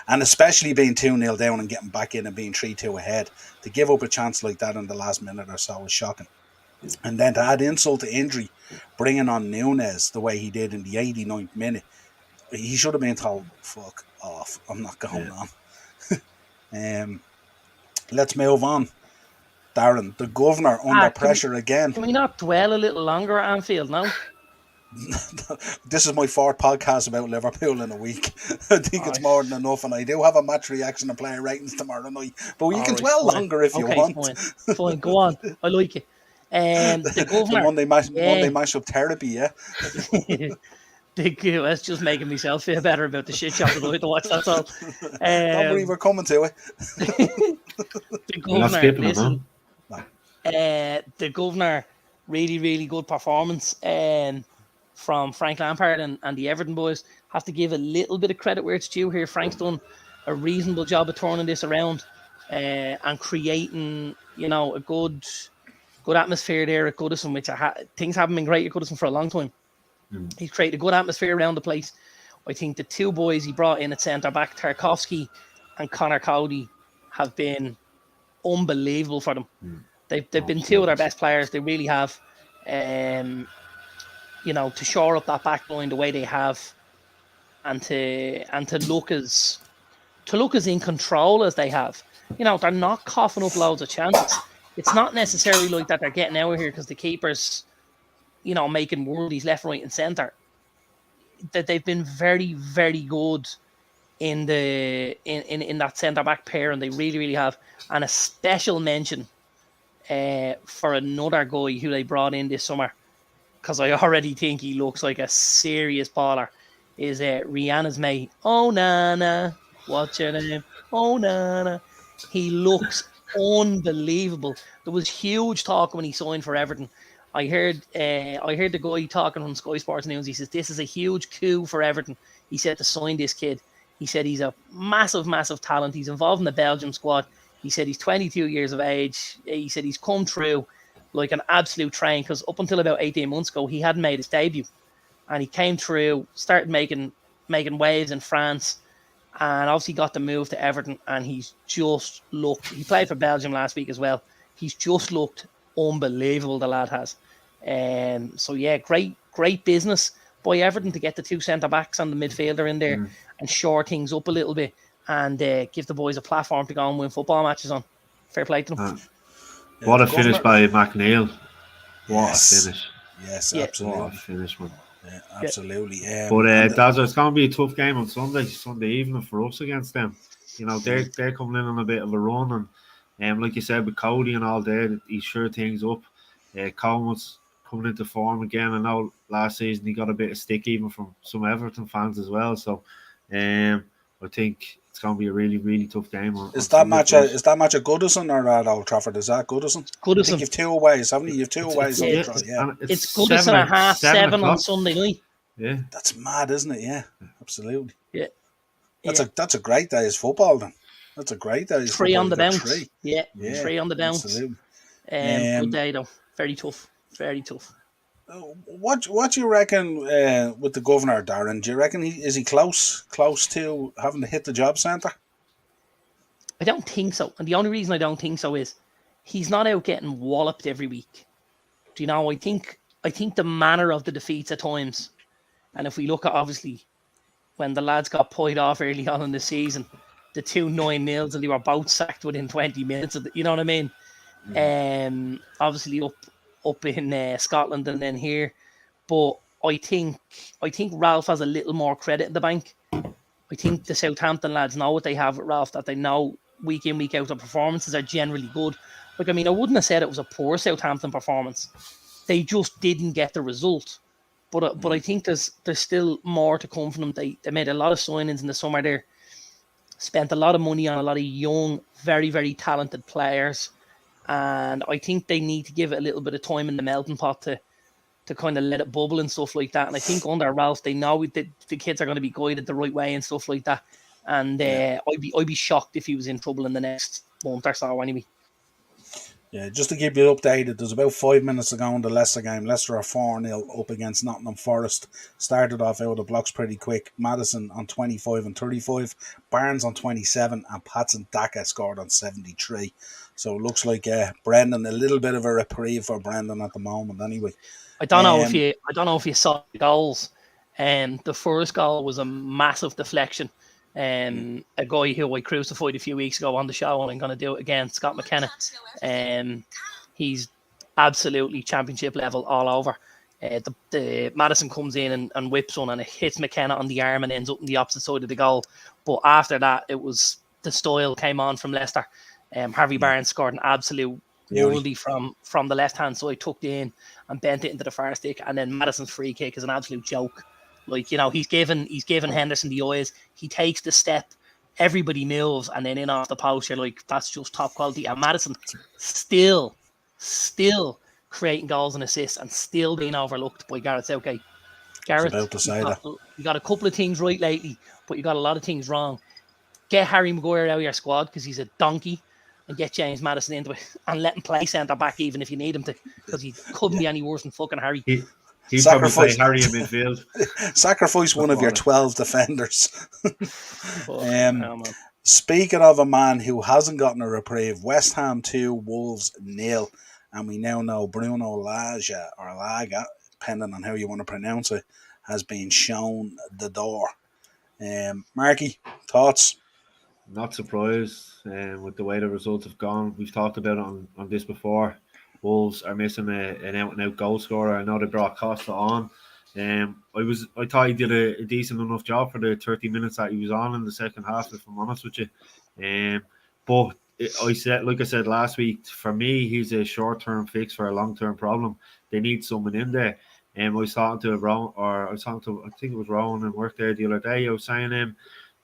And especially being 2-0 down and getting back in and being 3-2 ahead, to give up a chance like that in the last minute or so is shocking. And then to add insult to injury, bringing on Núñez the way he did in the 89th minute, he should have been told, fuck off, I'm not going on. Let's move on. Darren, the governor under pressure again. Can we not dwell a little longer at Anfield now? This is my 4th podcast about Liverpool in a week. I think it's more than enough, and I do have a match reaction and player ratings tomorrow night. But you can dwell longer if you want. Fine, go on. I like it. The governor, Monday mashup therapy, yeah. That's just making myself feel better about the shit show that I had to watch. That's all. Don't worry, we're coming to it. The governor, listen. The governor, really, really good performance from Frank Lampard and the Everton boys. Have to give a little bit of credit where it's due here. Frank's done a reasonable job of turning this around and creating, a good atmosphere there at Goodison, which things haven't been great at Goodison for a long time. He's created a good atmosphere around the place. I think the two boys he brought in at centre-back, Tarkovsky and Connor Cody, have been unbelievable for them. They've been two of their best players. They really have. To shore up that back line the way they have, and to look as in control as they have. They're not coughing up loads of chances. It's not necessarily like that they're getting out of here because the keeper's, making worldies left, right, and centre. That they've been very, very good in that centre back pair, and they really, really have. And a special mention for another guy who they brought in this summer, because I already think he looks like a serious baller, is Rihanna's mate. Oh Nana, what's your name? Oh Nana. He looks unbelievable. There was huge talk when he signed for Everton. I heard the guy talking on Sky Sports News. He says this is a huge coup for Everton. He said to sign this kid. He said he's a massive, massive talent. He's involved in the Belgium squad. He said he's 22 years of age. He said he's come through like an absolute train, because up until about 18 months ago, he hadn't made his debut. And he came through, started making waves in France, and obviously got the move to Everton, and he's just looked... He played for Belgium last week as well. He's just looked unbelievable, the lad has. So yeah, great business by Everton to get the two centre-backs and the midfielder in there and shore things up a little bit and give the boys a platform to go and win football matches on. Fair play to them. What a finish by McNeil. What a finish. Yes, absolutely. What a finish, man. Yeah, absolutely. But it's going to be a tough game on Sunday evening for us against them. They're coming in on a bit of a run, and like you said, with Cody and all there, he sure things up. Coleman's coming into form again. I know last season he got a bit of stick even from some Everton fans as well. So I think it's going to be a really, really tough game. Is that match at Goodison or at Old Trafford? Is that Goodison? Goodison. I think you've two aways, haven't you? You've two aways. Yeah. It's Goodison at 7:30 on Sunday night. Yeah, that's mad, isn't it? Yeah, absolutely. Yeah, that's a great day's football then. That's a great day's football. 3 on the bounce. Yeah, 3 on the bounce. Absolutely. Good day though. Very tough. Very tough. What do you reckon with the governor, Darren? Do you reckon is he close to having to hit the job centre? I don't think so. And the only reason I don't think so is he's not out getting walloped every week. Do you know? I think the manner of the defeats at times, and if we look at obviously when the lads got pied off early on in the season, the 2 9-0s, and they were both sacked within 20 minutes of you know what I mean? Obviously up in Scotland and then here, but I think Ralph has a little more credit in the bank. I think the Southampton lads know what they have with Ralph, that they know week in, week out the performances are generally good. I wouldn't have said it was a poor Southampton performance. They just didn't get the result. But I think there's still more to come from them. They made a lot of signings in the summer there, spent a lot of money on a lot of young, very, very talented players. And I think they need to give it a little bit of time in the melting pot to kind of let it bubble and stuff like that. And I think under Ralph, they know that the kids are going to be guided the right way and stuff like that. And I'd be shocked if he was in trouble in the next month or so anyway. Yeah, just to keep you updated, there's about 5 minutes to go in the Leicester game. Leicester are 4-0 up against Nottingham Forest. Started off out of the blocks pretty quick. Maddison on 25 and 35. Barnes on 27 and Patson Daka scored on 73. So it looks like Brendan, a little bit of a reprieve for Brendan at the moment anyway. I don't know if you saw the goals. The first goal was a massive deflection. A guy who I crucified a few weeks ago on the show, and I'm going to do it again, Scott McKenna. He's absolutely championship level all over. The Maddison comes in and whips one, and it hits McKenna on the arm and ends up on the opposite side of the goal. But after that, it was the style came on from Leicester. Harvey Barnes scored an absolute worldy from the left hand side, tucked in and bent it into the far stick, and then Maddison's free kick is an absolute joke. Like, you know, he's given Henderson the eyes. He takes the step, everybody moves, and then in off the post, you're like, that's just top quality. And Maddison still creating goals and assists and still being overlooked by Gareth Southgate. Gareth, you got a couple of things right lately, but you got a lot of things wrong. Get Harry Maguire out of your squad because he's a donkey, and get James Maddison into it and let him play centre back even if you need him to, because he couldn't be any worse than fucking Harry. He'd probably play Harry in midfield. Sacrifice one of your 12 defenders. Speaking of a man who hasn't gotten a reprieve, West Ham 2, Wolves 0, and we now know Bruno Lage, or Laga, depending on how you want to pronounce it, has been shown the door. Marky, thoughts? Not surprised with the way the results have gone. We've talked about it on this before. Wolves are missing an out-and-out goal scorer. I know they brought Costa on. I thought he did a decent enough job for the 30 minutes that he was on in the second half, if I'm honest with you. But I said last week, for me, he's a short-term fix for a long-term problem. They need someone in there. I was talking to I think it was Rowan and work there the other day. I was saying,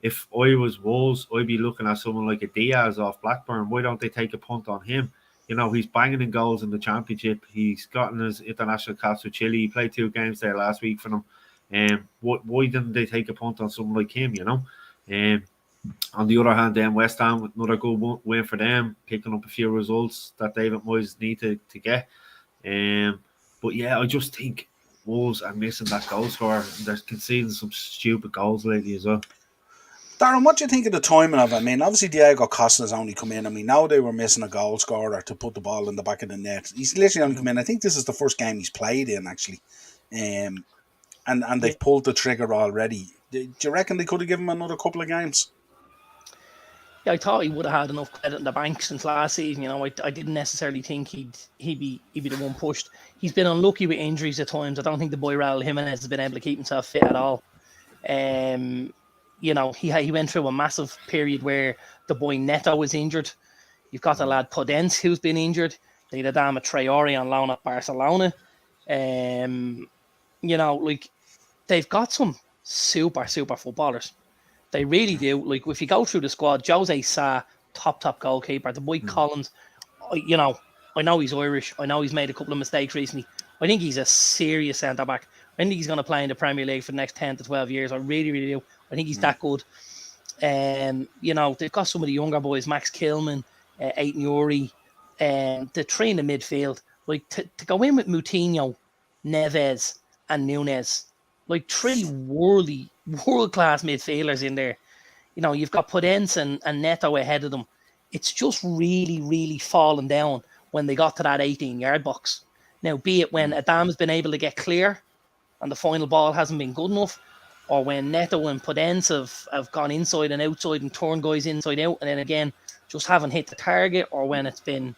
if I was Wolves, I'd be looking at someone like a Diaz off Blackburn. Why don't they take a punt on him? You know, he's banging in goals in the Championship. He's gotten his international caps with Chile. He played 2 games there last week for them. Why didn't they take a punt on someone like him, you know? On the other hand, then West Ham, with another good win for them, picking up a few results that David Moyes need to get. But yeah, I just think Wolves are missing that goal scorer. They're conceding some stupid goals lately as well. Darren, what do you think of the timing of it? I mean, obviously Diego Costa's only come in. I mean, now they were missing a goal scorer to put the ball in the back of the net. He's literally only come in. I think this is the first game he's played in, actually. And they've pulled the trigger already. Do you reckon they could have given him another couple of games? Yeah, I thought he would have had enough credit in the bank since last season. You know, I didn't necessarily think he'd be the one pushed. He's been unlucky with injuries at times. I don't think the boy Raul Jimenez has been able to keep himself fit at all. You know, he went through a massive period where the boy Neto was injured. You've got the lad Podence who's been injured. They had Adama Traore on loan at Barcelona. You know, like, they've got some super footballers. They really do. Like, if you go through the squad, Jose Sa, top goalkeeper. The boy Collins, you know, I know he's Irish. I know he's made a couple of mistakes recently. I think he's a serious centre-back. I think he's going to play in the Premier League for the next 10 to 12 years. I really do. I think he's that good. You know, they've got some of the younger boys, Max Kilman, Aitan Uri, the three in the midfield. Like, to go in with Moutinho, Neves, and Nunes, like 3 world-class midfielders in there. You know, you've got Podence and Neto ahead of them. It's just really fallen down when they got to that 18-yard box. Now, be it when Adam's been able to get clear and the final ball hasn't been good enough, or when Neto and Podence have gone inside and outside and turned guys inside out, and then again just haven't hit the target, or when it's been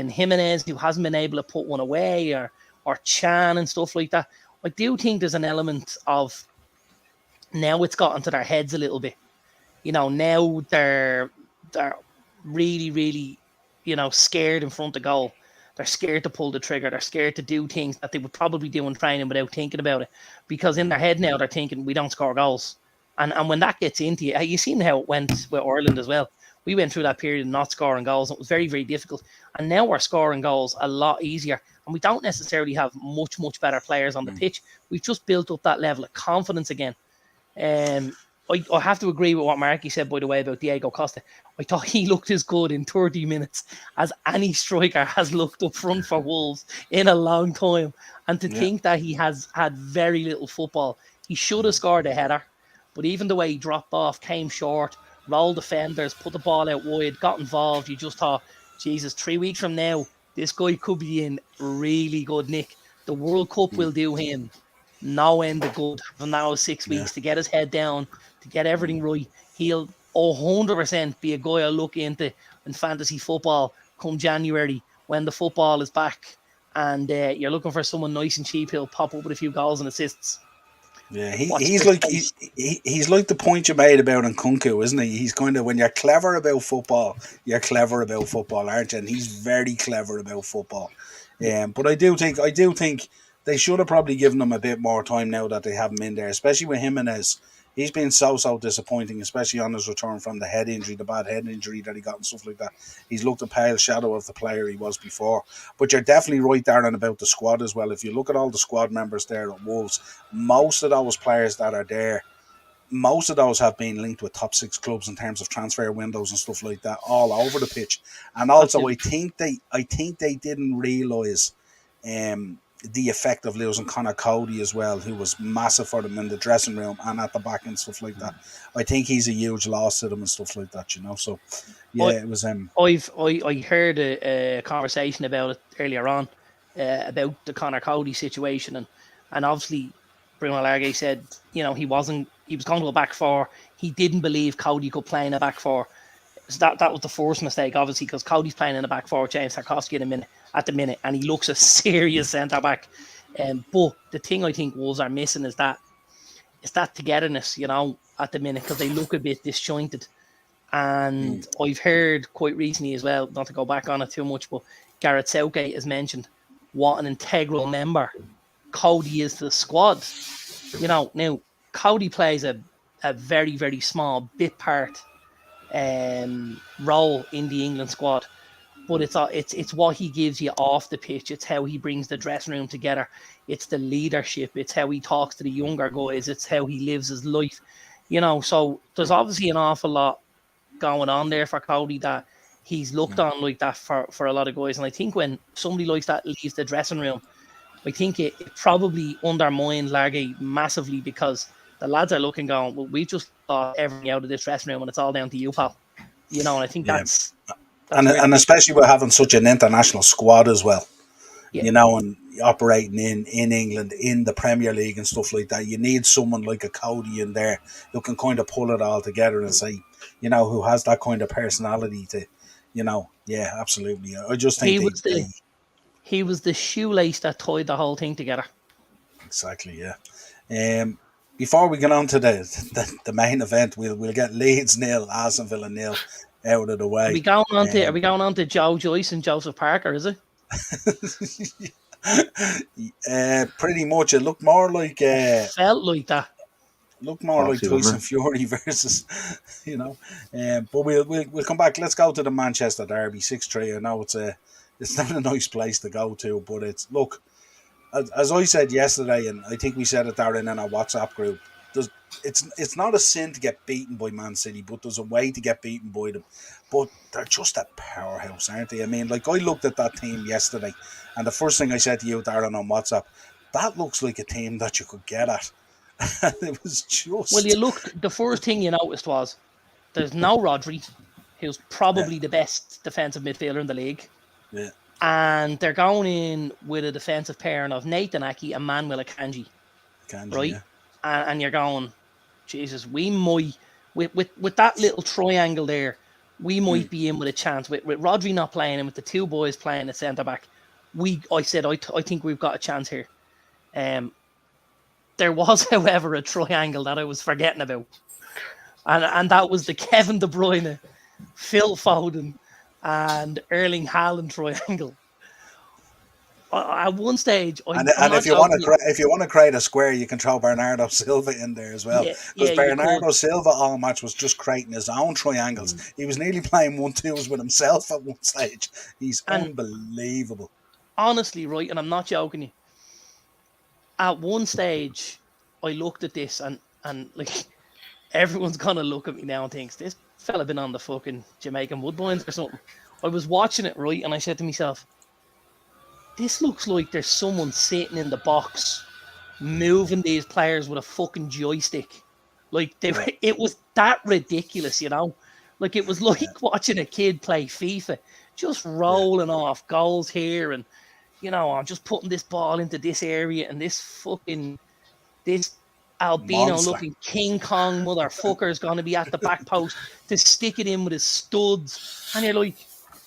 Jimenez who hasn't been able to put one away, or Chan and stuff like that. I do think there's an element of now it's got into their heads a little bit. You know, now they're really, you know, scared in front of goal. They're scared to pull the trigger. They're scared to do things that they would probably do in training without thinking about it. Because in their head now, they're thinking, we don't score goals. And when that gets into you, you've seen how it went with Ireland as well. We went through that period of not scoring goals. It was very, very difficult. And now we're scoring goals a lot easier. And we don't necessarily have much better players on the pitch. We've just built up that level of confidence again. I have to agree with what Marky said, by the way, about Diego Costa. I thought he looked as good in 30 minutes as any striker has looked up front for Wolves in a long time. And to think that he has had very little football, he should have scored a header. But even the way he dropped off, came short, rolled defenders, put the ball out wide, got involved, you just thought, Jesus, 3 weeks from now, this guy could be in really good nick. The World Cup will do him no end of good from now 6 weeks to get his head down, to get everything right. He'll 100% be a guy I'll look into in fantasy football come January when the football is back and you're looking for someone nice and cheap. He'll pop up with a few goals and assists. Yeah, he's like he's like the point you made about Nkunku, isn't he? He's kind of, when you're clever about football, you're clever about football, aren't you? And he's very clever about football. Yeah. But I do think they should have probably given him a bit more time now that they have him in there, especially with Jimenez. He's been so disappointing, especially on his return from the head injury, the bad head injury that he got and stuff like that. He's looked a pale shadow of the player he was before. But you're definitely right, Darren, about the squad as well. If you look at all the squad members there at Wolves, most of those players that are there, most of those have been linked with top six clubs in terms of transfer windows and stuff like that, all over the pitch. And also, I think they didn't realise the effect of losing Connor Cody as well, who was massive for them in the dressing room and at the back and stuff like that. I think he's a huge loss to them and stuff like that, So yeah, it was I heard a conversation about it earlier on, about the Connor Cody situation, and obviously Bruno Larguet said, he was going to go back four. He didn't believe Cody could play in a back four. So that was the first mistake, obviously, because Cody's playing in a back four, James Tarkowski at the minute, and he looks a serious centre back. But the thing I think Wolves are missing is that togetherness, at the minute, because they look a bit disjointed. And I've heard quite recently as well, not to go back on it too much, but Gareth Southgate has mentioned what an integral member Cody is to the squad. Now Cody plays a very, very small bit part role in the England squad, but it's what he gives you off the pitch. It's how he brings the dressing room together. It's the leadership. It's how he talks to the younger guys. It's how he lives his life. So there's obviously an awful lot going on there for Cody that he's looked on like that for a lot of guys. And I think when somebody like that leaves the dressing room, I think it probably undermines Larguet massively, because the lads are looking going, well, we just got everything out of this dressing room and it's all down to you, pal. And I think that's and especially with having such an international squad as well. And operating in England, in the Premier League and stuff like that, you need someone like a Cody in there who can kind of pull it all together and say, who has that kind of personality to, yeah, absolutely. I just think he was the shoelace that tied the whole thing together. Exactly, yeah. Before we get on to the main event, we'll get Leeds 0, Aston Villa 0 out of the way. Are we going on to Joe Joyce and Joseph Parker, is it? Pretty much. It looked more like felt like that. Looked more like Tyson Fury versus, but we'll come back. Let's go to the Manchester Derby 6-3. I know it's not a nice place to go to, but look, as I said yesterday, and I think we said it there in our WhatsApp group, it's not a sin to get beaten by Man City, but there's a way to get beaten by them. But they're just a powerhouse, aren't they? I mean, like, I looked at that team yesterday, and the first thing I said to you, Darren, on WhatsApp, that looks like a team that you could get at. It was just... Well, you looked, the first thing you noticed was there's no Rodri, who's probably the best defensive midfielder in the league. Yeah. And they're going in with a defensive pairing of Nathan Aki and Manuel Akanji. Right? Yeah. And you're going, Jesus, we might, with that little triangle there, we might be in with a chance. With Rodri not playing and with the two boys playing at centre-back, I think we've got a chance here. There was, however, a triangle that I was forgetting about. And that was the Kevin De Bruyne, Phil Foden, and Erling Haaland triangle. At one stage, if you want to create a square, you can throw Bernardo Silva in there as well. Because Bernardo Silva all match was just creating his own triangles. He was nearly playing 1-2s with himself at one stage. He's unbelievable. Honestly, right, and I'm not joking you. At one stage, I looked at this and like, everyone's gonna look at me now and thinks this fella been on the fucking Jamaican Woodbines or something. I was watching it, right, and I said to myself, this looks like there's someone sitting in the box moving these players with a fucking joystick. Like, it was that ridiculous, Like, it was like watching a kid play FIFA, just rolling off goals here and, I'm just putting this ball into this area and this albino looking King Kong motherfucker is going to be at the back post to stick it in with his studs. And you're like,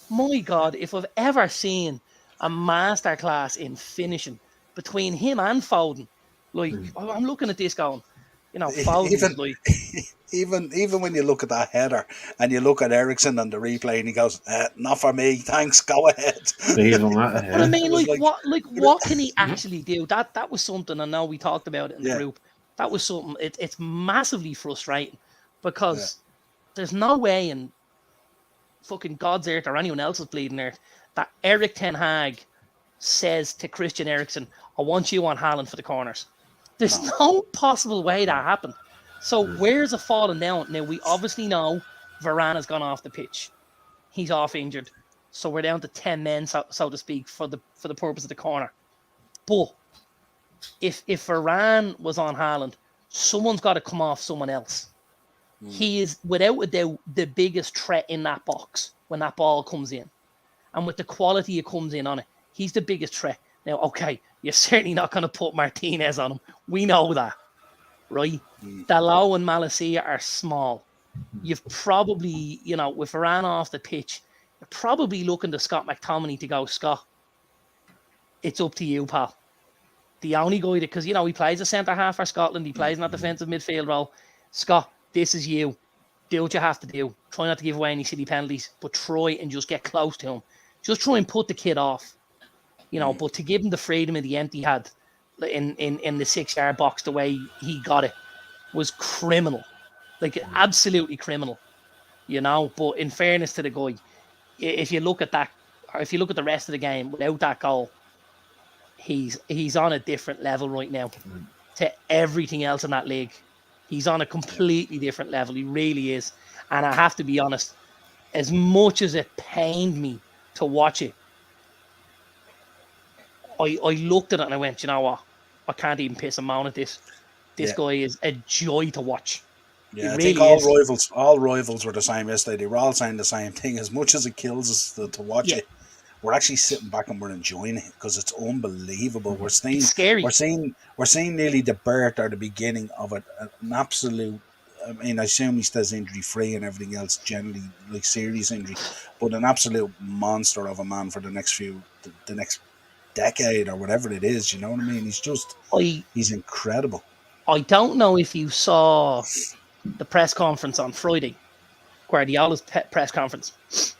my God, if I've ever seen a masterclass in finishing between him and Foden, Like, I'm looking at this going, you know, Foden was like... Even when you look at that header and you look at Ericsson on the replay and he goes, not for me, thanks, go ahead. But I mean, what can he actually do? That was something, I know we talked about it in the group. That was something, it's massively frustrating because there's no way in fucking God's earth or anyone else's bleeding earth that Eric Ten Hag says to Christian Eriksen, I want you on Haaland for the corners. There's no possible way that happened. So where's it falling down? Now, we obviously know Varane has gone off the pitch. He's off injured. So we're down to 10 men, so to speak, for the purpose of the corner. But if Varane was on Haaland, someone's got to come off someone else. He is, without a doubt, the biggest threat in that box when that ball comes in. And with the quality it comes in on it, he's the biggest threat. Now, okay, you're certainly not going to put Martinez on him. We know that, right? Dalot and Malacia are small. You've probably, you know, with Varane off the pitch, you're probably looking to Scott McTominay to go, Scott, it's up to you, pal. The only guy that, because, you know, he plays a centre-half for Scotland. He plays in that defensive midfield role. Scott, this is you. Do what you have to do. Try not to give away any silly penalties, but try and just get close to him. Just try and put the kid off. You know, but to give him the freedom in the end he had in the 6-yard box, the way he got it, was criminal. Like, absolutely criminal. You know, but in fairness to the guy, if you look at that, or if you look at the rest of the game, without that goal, he's on a different level right now to everything else in that league. He's on a completely different level. He really is. And I have to be honest, as much as it pained me to watch it, I looked at it and I went, you know what? I can't even piss him on at this. This guy is a joy to watch. Yeah, I think all rivals were the same yesterday. They were all saying the same thing. As much as it kills us to watch it, we're actually sitting back and we're enjoying it because it's unbelievable. We're seeing, it's scary. We're seeing nearly the birth or the beginning of an absolute. I mean, I assume he stays injury free and everything else, generally like serious injury, but an absolute monster of a man for the next decade or whatever it is. You know what I mean? He's incredible. I don't know if you saw the press conference on Friday, Guardiola's press conference.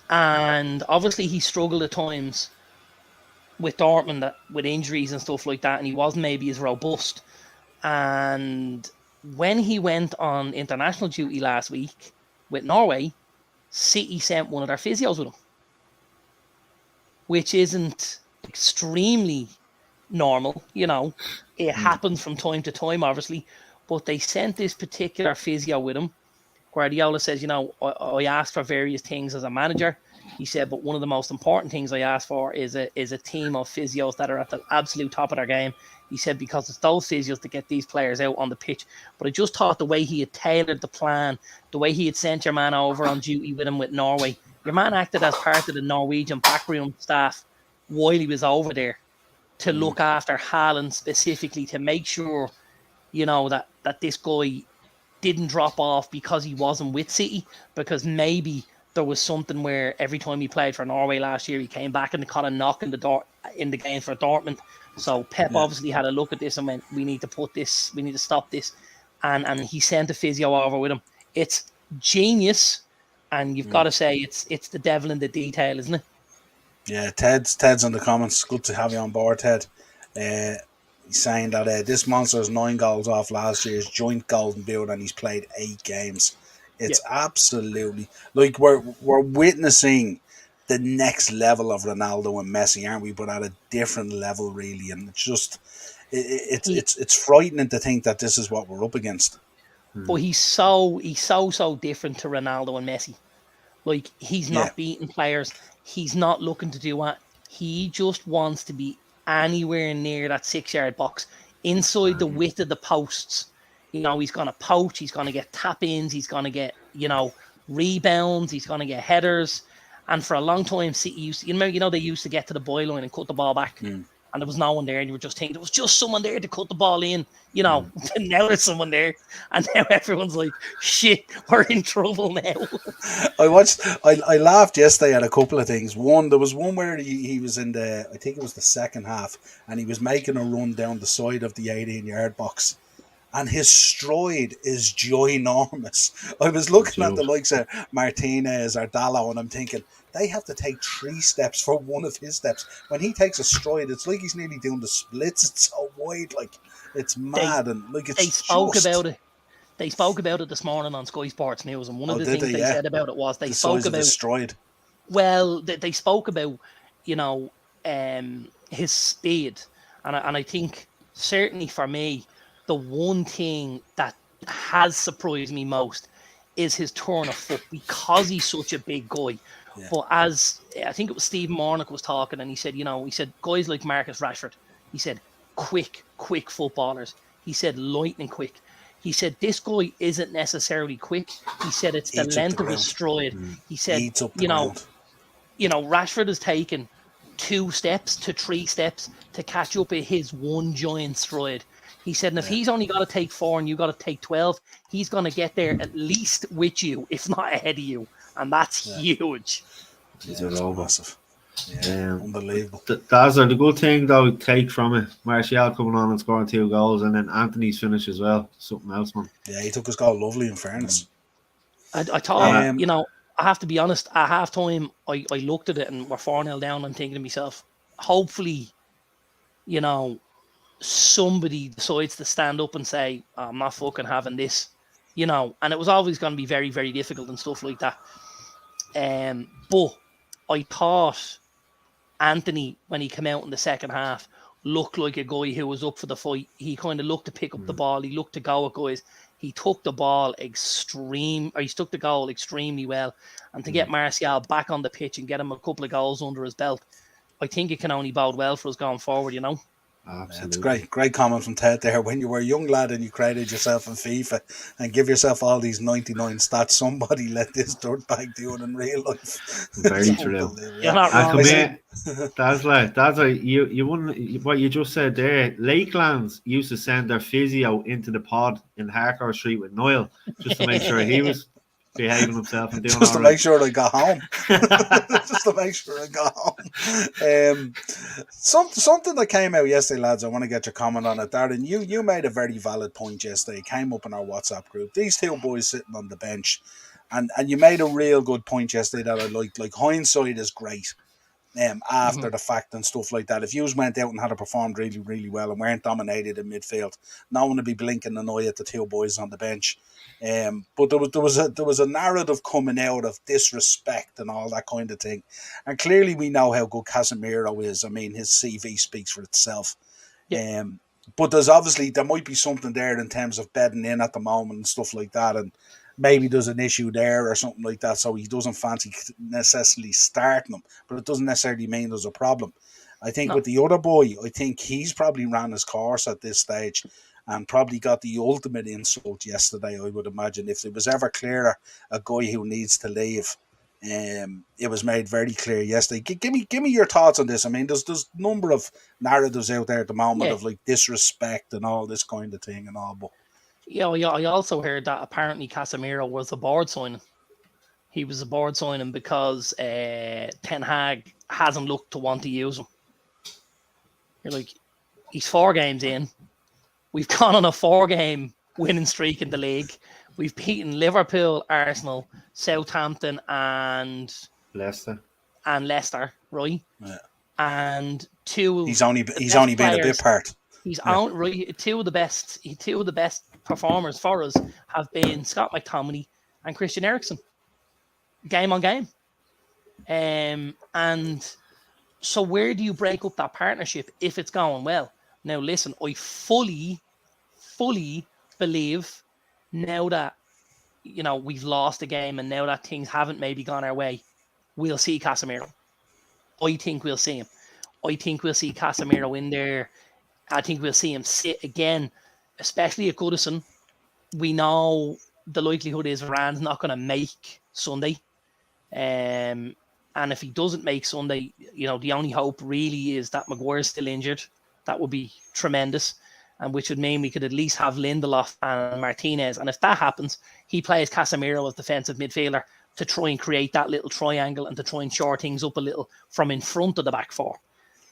And obviously he struggled at times with Dortmund with injuries and stuff like that, and he wasn't maybe as robust. And when he went on international duty last week with Norway, City sent one of their physios with him, which isn't extremely normal, you know. It happens from time to time, obviously, but they sent this particular physio with him. Guardiola says, you know, I asked for various things as a manager. He said, but one of the most important things I asked for is a team of physios that are at the absolute top of their game. He said, because it's those physios that get these players out on the pitch. But I just thought the way he had tailored the plan, the way he had sent your man over on duty with him with Norway, your man acted as part of the Norwegian backroom staff while he was over there to look after Haaland specifically, to make sure, you know, that this guy didn't drop off because he wasn't with City, because maybe there was something where every time he played for Norway last year, he came back and caught a knock in the game for Dortmund. So Pep obviously had a look at this and went, we need to stop this. And he sent a physio over with him. It's genius. And you've got to say it's the devil in the detail, isn't it? Yeah, Ted's in the comments. Good to have you on board, Ted. He's saying that this monster has 9 goals off last year's joint golden boot and he's played 8 games. It's absolutely like we're witnessing the next level of Ronaldo and Messi, aren't we? But at a different level, really, and it's just it's frightening to think that this is what we're up against. But he's so different to Ronaldo and Messi. Like, he's not beating players. He's not looking to do what. He just wants to be anywhere near that 6-yard box, inside the width of the posts. You know, he's going to poach. He's going to get tap-ins. He's going to get, you know, rebounds. He's going to get headers. And for a long time, City used to, they used to get to the byline and cut the ball back. and there was no one there, and you were just thinking there was just someone there to cut the ball in, you know. And now there's someone there, and now everyone's like, shit, we're in trouble now. I laughed yesterday at a couple of things. One, there was one where he was in I think it was the second half, and he was making a run down the side of the 18-yard box. And his stride is ginormous. I was looking at the likes of Martinez or Dallo, and I'm thinking, they have to take 3 steps for one of his steps. When he takes a stride, it's like he's nearly doing the splits. It's so wide, like, it's mad. They spoke about it. They spoke about it this morning on Sky Sports News, and one of the things they said about it was they spoke about the stride. Well, they spoke about, you know, his speed, and I think certainly for me, the one thing that has surprised me most is his turn of foot, because he's such a big guy. Yeah. But as I think it was Steve Mornick was talking, and he said, you know, guys like Marcus Rashford, he said, quick footballers. He said, lightning quick. He said, this guy isn't necessarily quick. He said, it's the length of his stride. He said, you know, Rashford has taken 2 steps to 3 steps to catch up at his one giant stride. He said, and if he's only got to take 4 and you got to take 12, he's going to get there at least with you, if not ahead of you. And that's huge. These are all massive. Yeah, unbelievable. That's the good thing, though, take from it. Martial coming on and scoring 2 goals, and then Anthony's finish as well. Something else, man. Yeah, he took his goal lovely, in fairness. I thought, you know, I have to be honest, at half time, I looked at it and we're 4-0 down. I'm thinking to myself, hopefully, you know, somebody decides to stand up and say, I'm not fucking having this, you know. And it was always going to be very, very difficult and stuff like that. But I thought Anthony, when he came out in the second half, looked like a guy who was up for the fight. He kind of looked to pick up the ball. He looked to go at guys. He took the goal extremely well. And to get Martial back on the pitch and get him a couple of goals under his belt, I think it can only bode well for us going forward, you know. Absolutely. It's great comment from Ted there. When you were a young lad and you created yourself in FIFA and give yourself all these 99 stats, somebody let this dirtbag do it in real life. Very true. You're not wrong. That's like you wouldn't, what you just said there. Lakelands used to send their physio into the pod in Harcourt Street with Niall just to make sure he was behaving himself and doing just to make sure I got home. Just to make sure I got home. Something that came out yesterday, lads, I want to get your comment on it. Darren, you made a very valid point yesterday. It came up in our WhatsApp group. These 2 boys sitting on the bench, and you made a real good point yesterday that I liked. Like, hindsight is great. After the fact and stuff like that. If you went out and had performed really, really well and weren't dominated in midfield, no one would be blinking an eye at the 2 boys on the bench. But there was a narrative coming out of disrespect and all that kind of thing. And clearly we know how good Casemiro is. I mean, his CV speaks for itself. Yeah. But there might be something there in terms of bedding in at the moment and stuff like that. And maybe there's an issue there or something like that. So he doesn't fancy necessarily starting them, but it doesn't necessarily mean there's a problem. I think with the other boy, I think he's probably ran his course at this stage and probably got the ultimate insult yesterday, I would imagine. If it was ever clearer, a guy who needs to leave, it was made very clear yesterday. Give me your thoughts on this. I mean, there's a number of narratives out there at the moment of like disrespect and all this kind of thing and all, but yeah, I also heard that apparently Casemiro was a board signing. He was a board signing because Ten Hag hasn't looked to want to use him. You're like, he's 4 games in. We've gone on a 4-game winning streak in the league. We've beaten Liverpool, Arsenal, Southampton, and Leicester, right? Yeah. And 2. He's only been a bit part. He's on right. 2 of the best performers for us have been Scott McTominay and Christian Eriksen, game on game. And so where do you break up that partnership if it's going well? Now listen, I fully believe now that, you know, we've lost a game and now that things haven't maybe gone our way, we'll see Casemiro. I think we'll see him. I think we'll see Casemiro in there. I think we'll see him sit again, especially at Goodison. We know the likelihood is Rand's not going to make Sunday. And if he doesn't make Sunday, you know, the only hope really is that Maguire's still injured. That would be tremendous. And which would mean we could at least have Lindelof and Martinez. And if that happens, he plays Casemiro as defensive midfielder to try and create that little triangle and to try and shore things up a little from in front of the back four.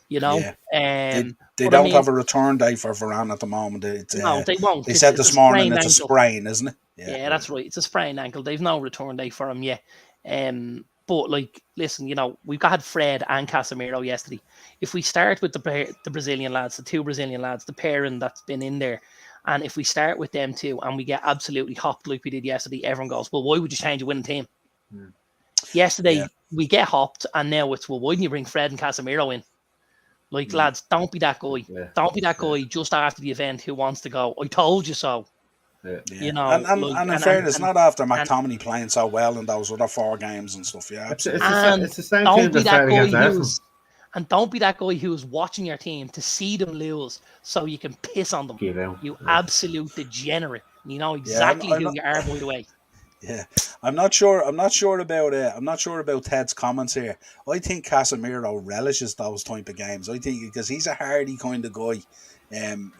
You know, they don't have a return day for Varane at the moment. No, they won't. They said this morning it's a sprain, isn't it? Yeah, that's right. It's a sprained ankle. They've no return day for him yet. But like, listen, you know, we've got Fred and Casemiro yesterday. If we start with the Brazilian lads, the two Brazilian lads, the pairing that's been in there, and if we start with them two and we get absolutely hopped like we did yesterday, everyone goes, well, why would you change a winning team? Yesterday we get hopped, and now it's, well, why didn't you bring Fred and Casemiro in? Like, lads, don't be that guy. Don't be that guy just after the event who wants to go, I told you so. You know, and in fairness, not after McTominay playing so well in those other 4 games and stuff. Yeah, it's the same thing that started against Arsenal. And don't be that guy who's watching your team to see them lose so you can piss on them. You absolute degenerate. You know exactly who you are, by the way. Yeah, I'm not sure about Ted's comments here. I think Casemiro relishes those type of games. I think because he's a hardy kind of guy.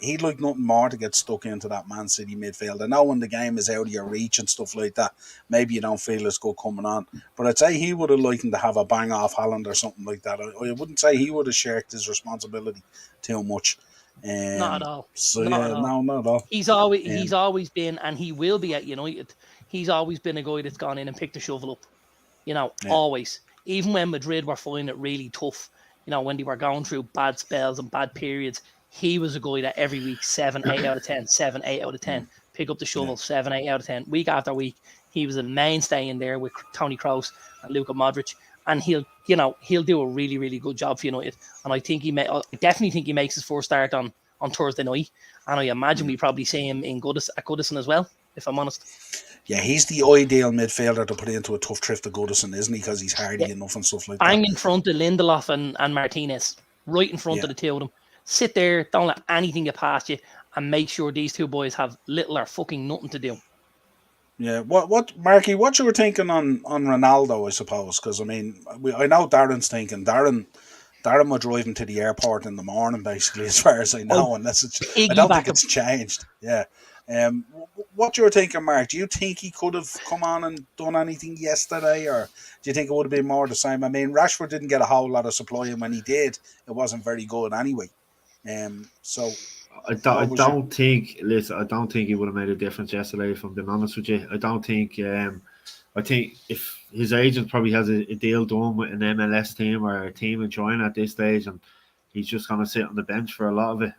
He'd like nothing more to get stuck into that Man City midfield. I know when the game is out of your reach and stuff like that, maybe you don't feel as good coming on. But I'd say he would have liked to have a bang off Haaland or something like that. I wouldn't say he would have shirked his responsibility too much. Not at all. So not at all. He's always been, and he will be at United. He's always been a guy that's gone in and picked the shovel up. You know, always. Even when Madrid were finding it really tough, you know, when they were going through bad spells and bad periods, he was a guy that every week, 7, 8 out of 10, 7, 8 out of 10, pick up the shovel, 7, 8 out of 10. Week after week, he was a mainstay in there with Toni Kroos and Luka Modric. And he'll do a really, really good job for United. And I definitely think he makes his first start on Thursday night. And I imagine we probably see him at Goodison as well, if I'm honest. Yeah, he's the ideal midfielder to put into a tough trip to Goodison, isn't he? Because he's hardy enough and stuff like that. I'm in front of Lindelof and Martinez, right in front of the two of them. Sit there, don't let anything get past you, and make sure these two boys have little or fucking nothing to do. Yeah, what Marky, what you were thinking on Ronaldo, I suppose, because I mean, I know Darren's thinking. Darren would drive him to the airport in the morning, basically, as far as I know, unless I don't think it's changed. Yeah. What you were thinking, Mark? Do you think he could have come on and done anything yesterday, or do you think it would have been more the same? I mean, Rashford didn't get a whole lot of supply, and when he did, it wasn't very good anyway. So I don't think he would have made a difference yesterday, if I'm being honest with you. I don't think. I think if his agent probably has a deal done with an MLS team or a team in China at this stage, and he's just going to sit on the bench for a lot of it.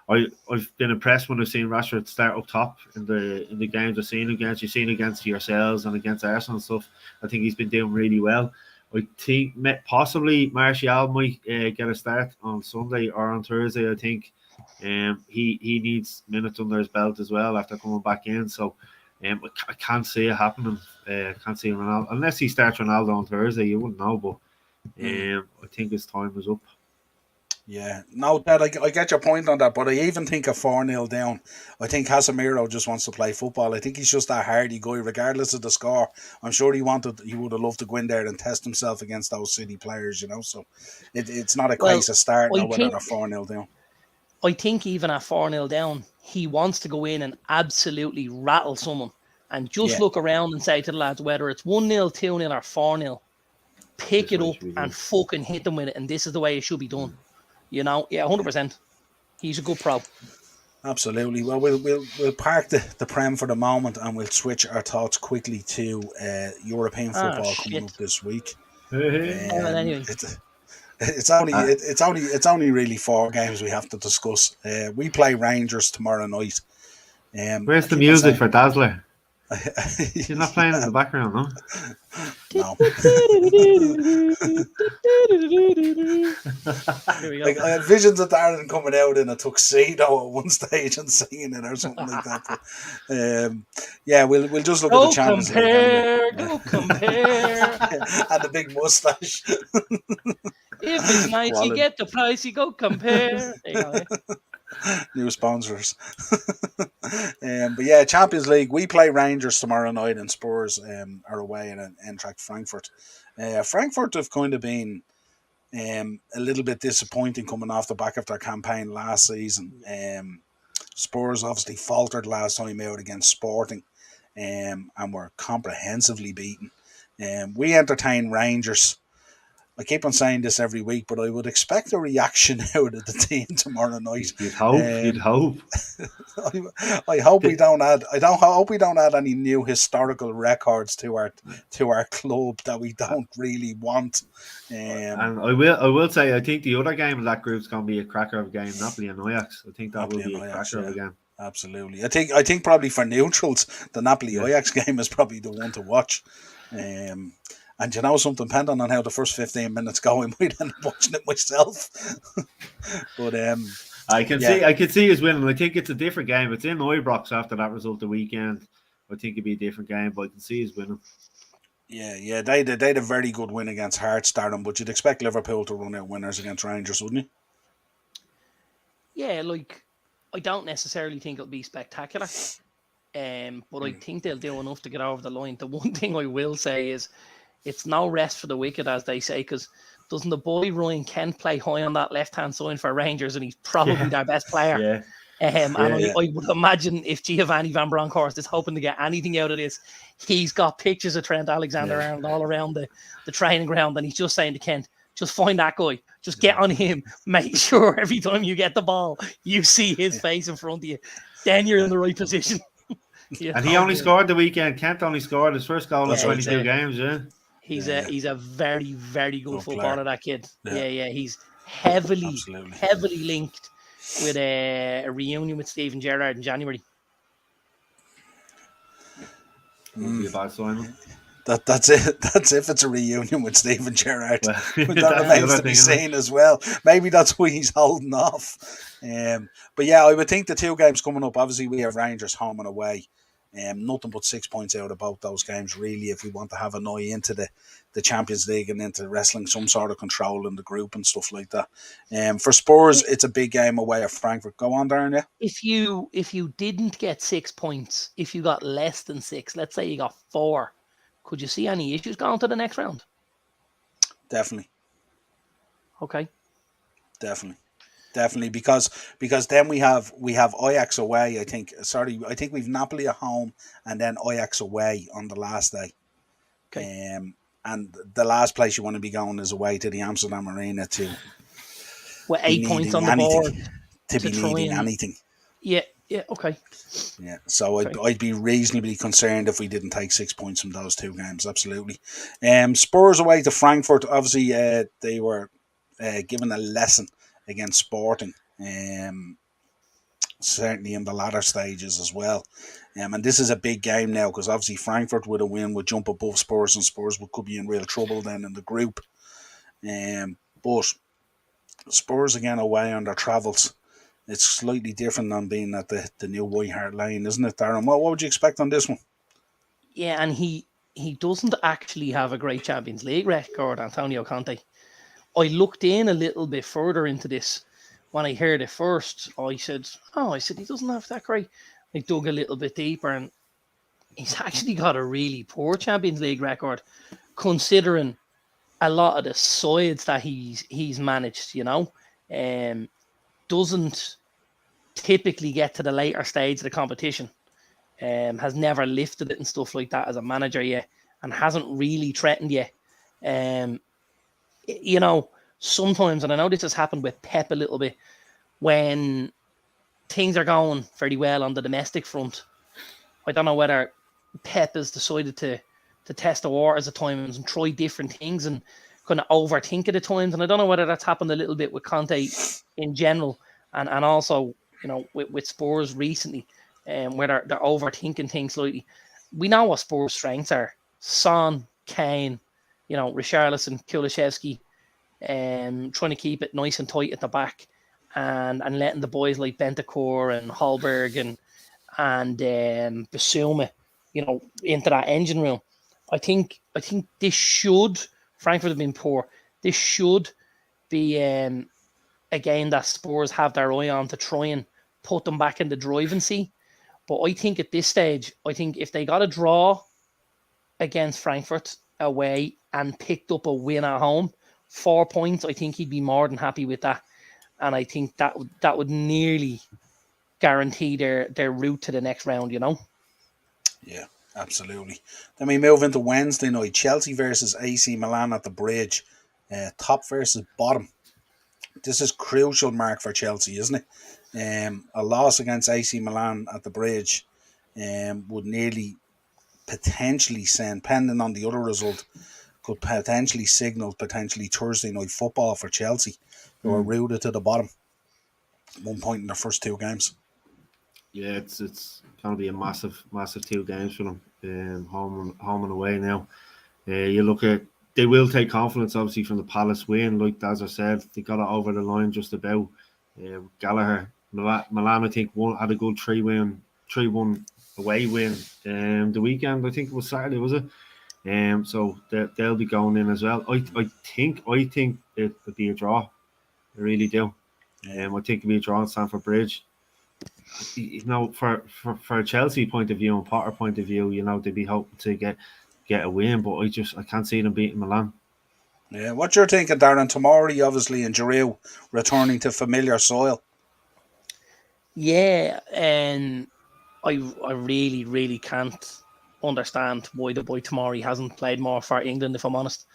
I've been impressed when I've seen Rashford start up top in the games I've seen against. You've seen against yourselves and against Arsenal and stuff. I think he's been doing really well. I think possibly Martial might get a start on Sunday or on Thursday. I think he needs minutes under his belt as well after coming back in. So I can't see it happening. Can't see Ronaldo unless he starts Ronaldo on Thursday. You wouldn't know, but I think his time is up. Yeah, no, Dad, I get your point on that, but I even think a 4-0 down. I think Casemiro just wants to play football. I think he's just that hardy guy, regardless of the score. I'm sure he would have loved to go in there and test himself against those City players, you know. So it's not a case of starting or whether they're 4-0 down. I think even at 4-0 down, he wants to go in and absolutely rattle someone and just look around and say to the lads, whether it's 1-0, 2-0 or 4-0, pick it up and fucking hit them with it, and this is the way it should be done. You know, 100%. He's a good pro. Absolutely. Well, we'll park the Prem for the moment, and we'll switch our thoughts quickly to European football coming up this week. Anyway. It's only really 4 games we have to discuss. We play Rangers tomorrow night. Where's the music for Dazzler? You're not playing in the background, no? No. Here we go. Like, I had visions of Darren coming out in a tuxedo at one stage and singing it or something like that. But, we'll just look at the Champions League. Go compare. And the big mustache. If it's nice, you get the price. You go compare. There you go. New sponsors. But yeah, Champions League. We play Rangers tomorrow night, and Spurs are away at Eintracht Frankfurt. Frankfurt have kind of been a little bit disappointing coming off the back of their campaign last season. Spurs obviously faltered last time out against Sporting, and were comprehensively beaten. We entertain Rangers. I keep on saying this every week, but I would expect a reaction out of the team tomorrow night. You'd hope. You'd hope. I hope we don't add. Hope we don't add any new historical records to our club that we don't really want. And I will say, I think the other game in that group is going to be a cracker of a game. Napoli and Ajax. I think that will be a cracker of a game. Absolutely. I think probably for neutrals, the Napoli Ajax game is probably the one to watch. And you know something, depending on how the first 15 minutes go, I might end up watching it myself. But I can see us winning. I think it's a different game. It's in Ibrox after that result the weekend. I think it'd be a different game, but I can see us winning. Yeah, they had a very good win against Hearts, starting, but you'd expect Liverpool to run out winners against Rangers, wouldn't you? Yeah, like, I don't necessarily think it'll be spectacular, but I think they'll do enough to get over the line. The one thing I will say is, it's no rest for the wicked, as they say, because doesn't the boy Ryan Kent play high on that left-hand side for Rangers, and he's probably their best player. I would imagine if Giovanni Van Bronckhorst is hoping to get anything out of this, he's got pictures of Trent Alexander-Arnold all around the training ground, and he's just saying to Kent, just find that guy, just get on him, make sure every time you get the ball, you see his face in front of you, then you're in the right position. And he only scored the weekend. Kent only scored his first goal in 22 games, He's a very, very good footballer, that kid. Yeah. He's heavily linked with a reunion with Steven Gerrard in January. Won't be a bad sign. That's it. That's if it's a reunion with Steven Gerrard. Well, that remains to be seen as well. Maybe that's why he's holding off. But yeah, I would think the two games coming up, obviously we have Rangers home and away. Nothing but 6 points out of both those games, really, if we want to have an eye into the Champions League and into wrestling some sort of control in the group and stuff like that. For Spurs, it's a big game away at Frankfurt. Go on, Darren, yeah? If you didn't get 6 points, if you got less than 6, let's say you got 4, could you see any issues going to the next round? Definitely. Okay. Definitely, because then we have Ajax away. I think we've Napoli at home and then Ajax away on the last day. Okay. And the last place you want to be going is away to the Amsterdam Arena with 8 points on the board to be needing anything. Yeah, okay. Yeah, so I'd be reasonably concerned if we didn't take 6 points from those two games. Absolutely. Spurs away to Frankfurt. Obviously, they were given a lesson against Sporting, certainly in the latter stages as well. And this is a big game now because obviously Frankfurt with a win would jump above Spurs, and Spurs could be in real trouble then in the group. But Spurs again away on their travels. It's slightly different than being at the new White Hart Lane, isn't it, Darren? What would you expect on this one? Yeah, and he doesn't actually have a great Champions League record, Antonio Conte. I looked in a little bit further into this when I heard it first. I said he doesn't have that great. I dug a little bit deeper, and he's actually got a really poor Champions League record, considering a lot of the sides that he's managed. Doesn't typically get to the later stage of the competition. Has never lifted it and stuff like that as a manager yet, and hasn't really threatened yet. Sometimes, and I know this has happened with Pep a little bit, when things are going very well on the domestic front, I don't know whether Pep has decided to test the waters at times and try different things and kind of overthink it at times. And I don't know whether that's happened a little bit with Conte in general, and also, with Spurs recently, where they're overthinking things slightly. We know what Spurs' strengths are. Son, Kane, Richarlison, Kulusevski, trying to keep it nice and tight at the back, and letting the boys like Bentancur and Hallberg and Bissouma, into that engine room. I think this should, Frankfurt have been poor. This should be a game that Spurs have their eye on to try and put them back in the driving seat. But I think at this stage, I think if they got a draw against Frankfurt away and picked up a win at home, 4 points, I think he'd be more than happy with that. And I think that would nearly guarantee their route to the next round, you know? Yeah, absolutely. Then we move into Wednesday night. Chelsea versus AC Milan at the Bridge. Top versus bottom. This is crucial, Mark, for Chelsea, isn't it? A loss against AC Milan at the Bridge would nearly potentially send, pending on the other result, could potentially signal potentially Thursday night football for Chelsea, who are rooted to the bottom. 1 point in their first 2 games. Yeah, it's going to be a massive 2 games for them, home and away now. You look at, they will take confidence, obviously, from the Palace win. Like as I said, they got it over the line just about. Gallagher, Milan, I think, had a good 3-1 away win. The weekend, I think it was Saturday, was it? So they'll be going in as well. I think it would be a draw. I really do. I think it'll be a draw at Stamford Bridge. You know, for a Chelsea point of view and Potter point of view, you know, they'd be hoping to get a win, but I can't see them beating Milan. Yeah, what you're thinking, Darren? Tomori, obviously, and Giroud returning to familiar soil. Yeah, and I really, really can't understand why the boy Tomori hasn't played more for England, if I'm honest.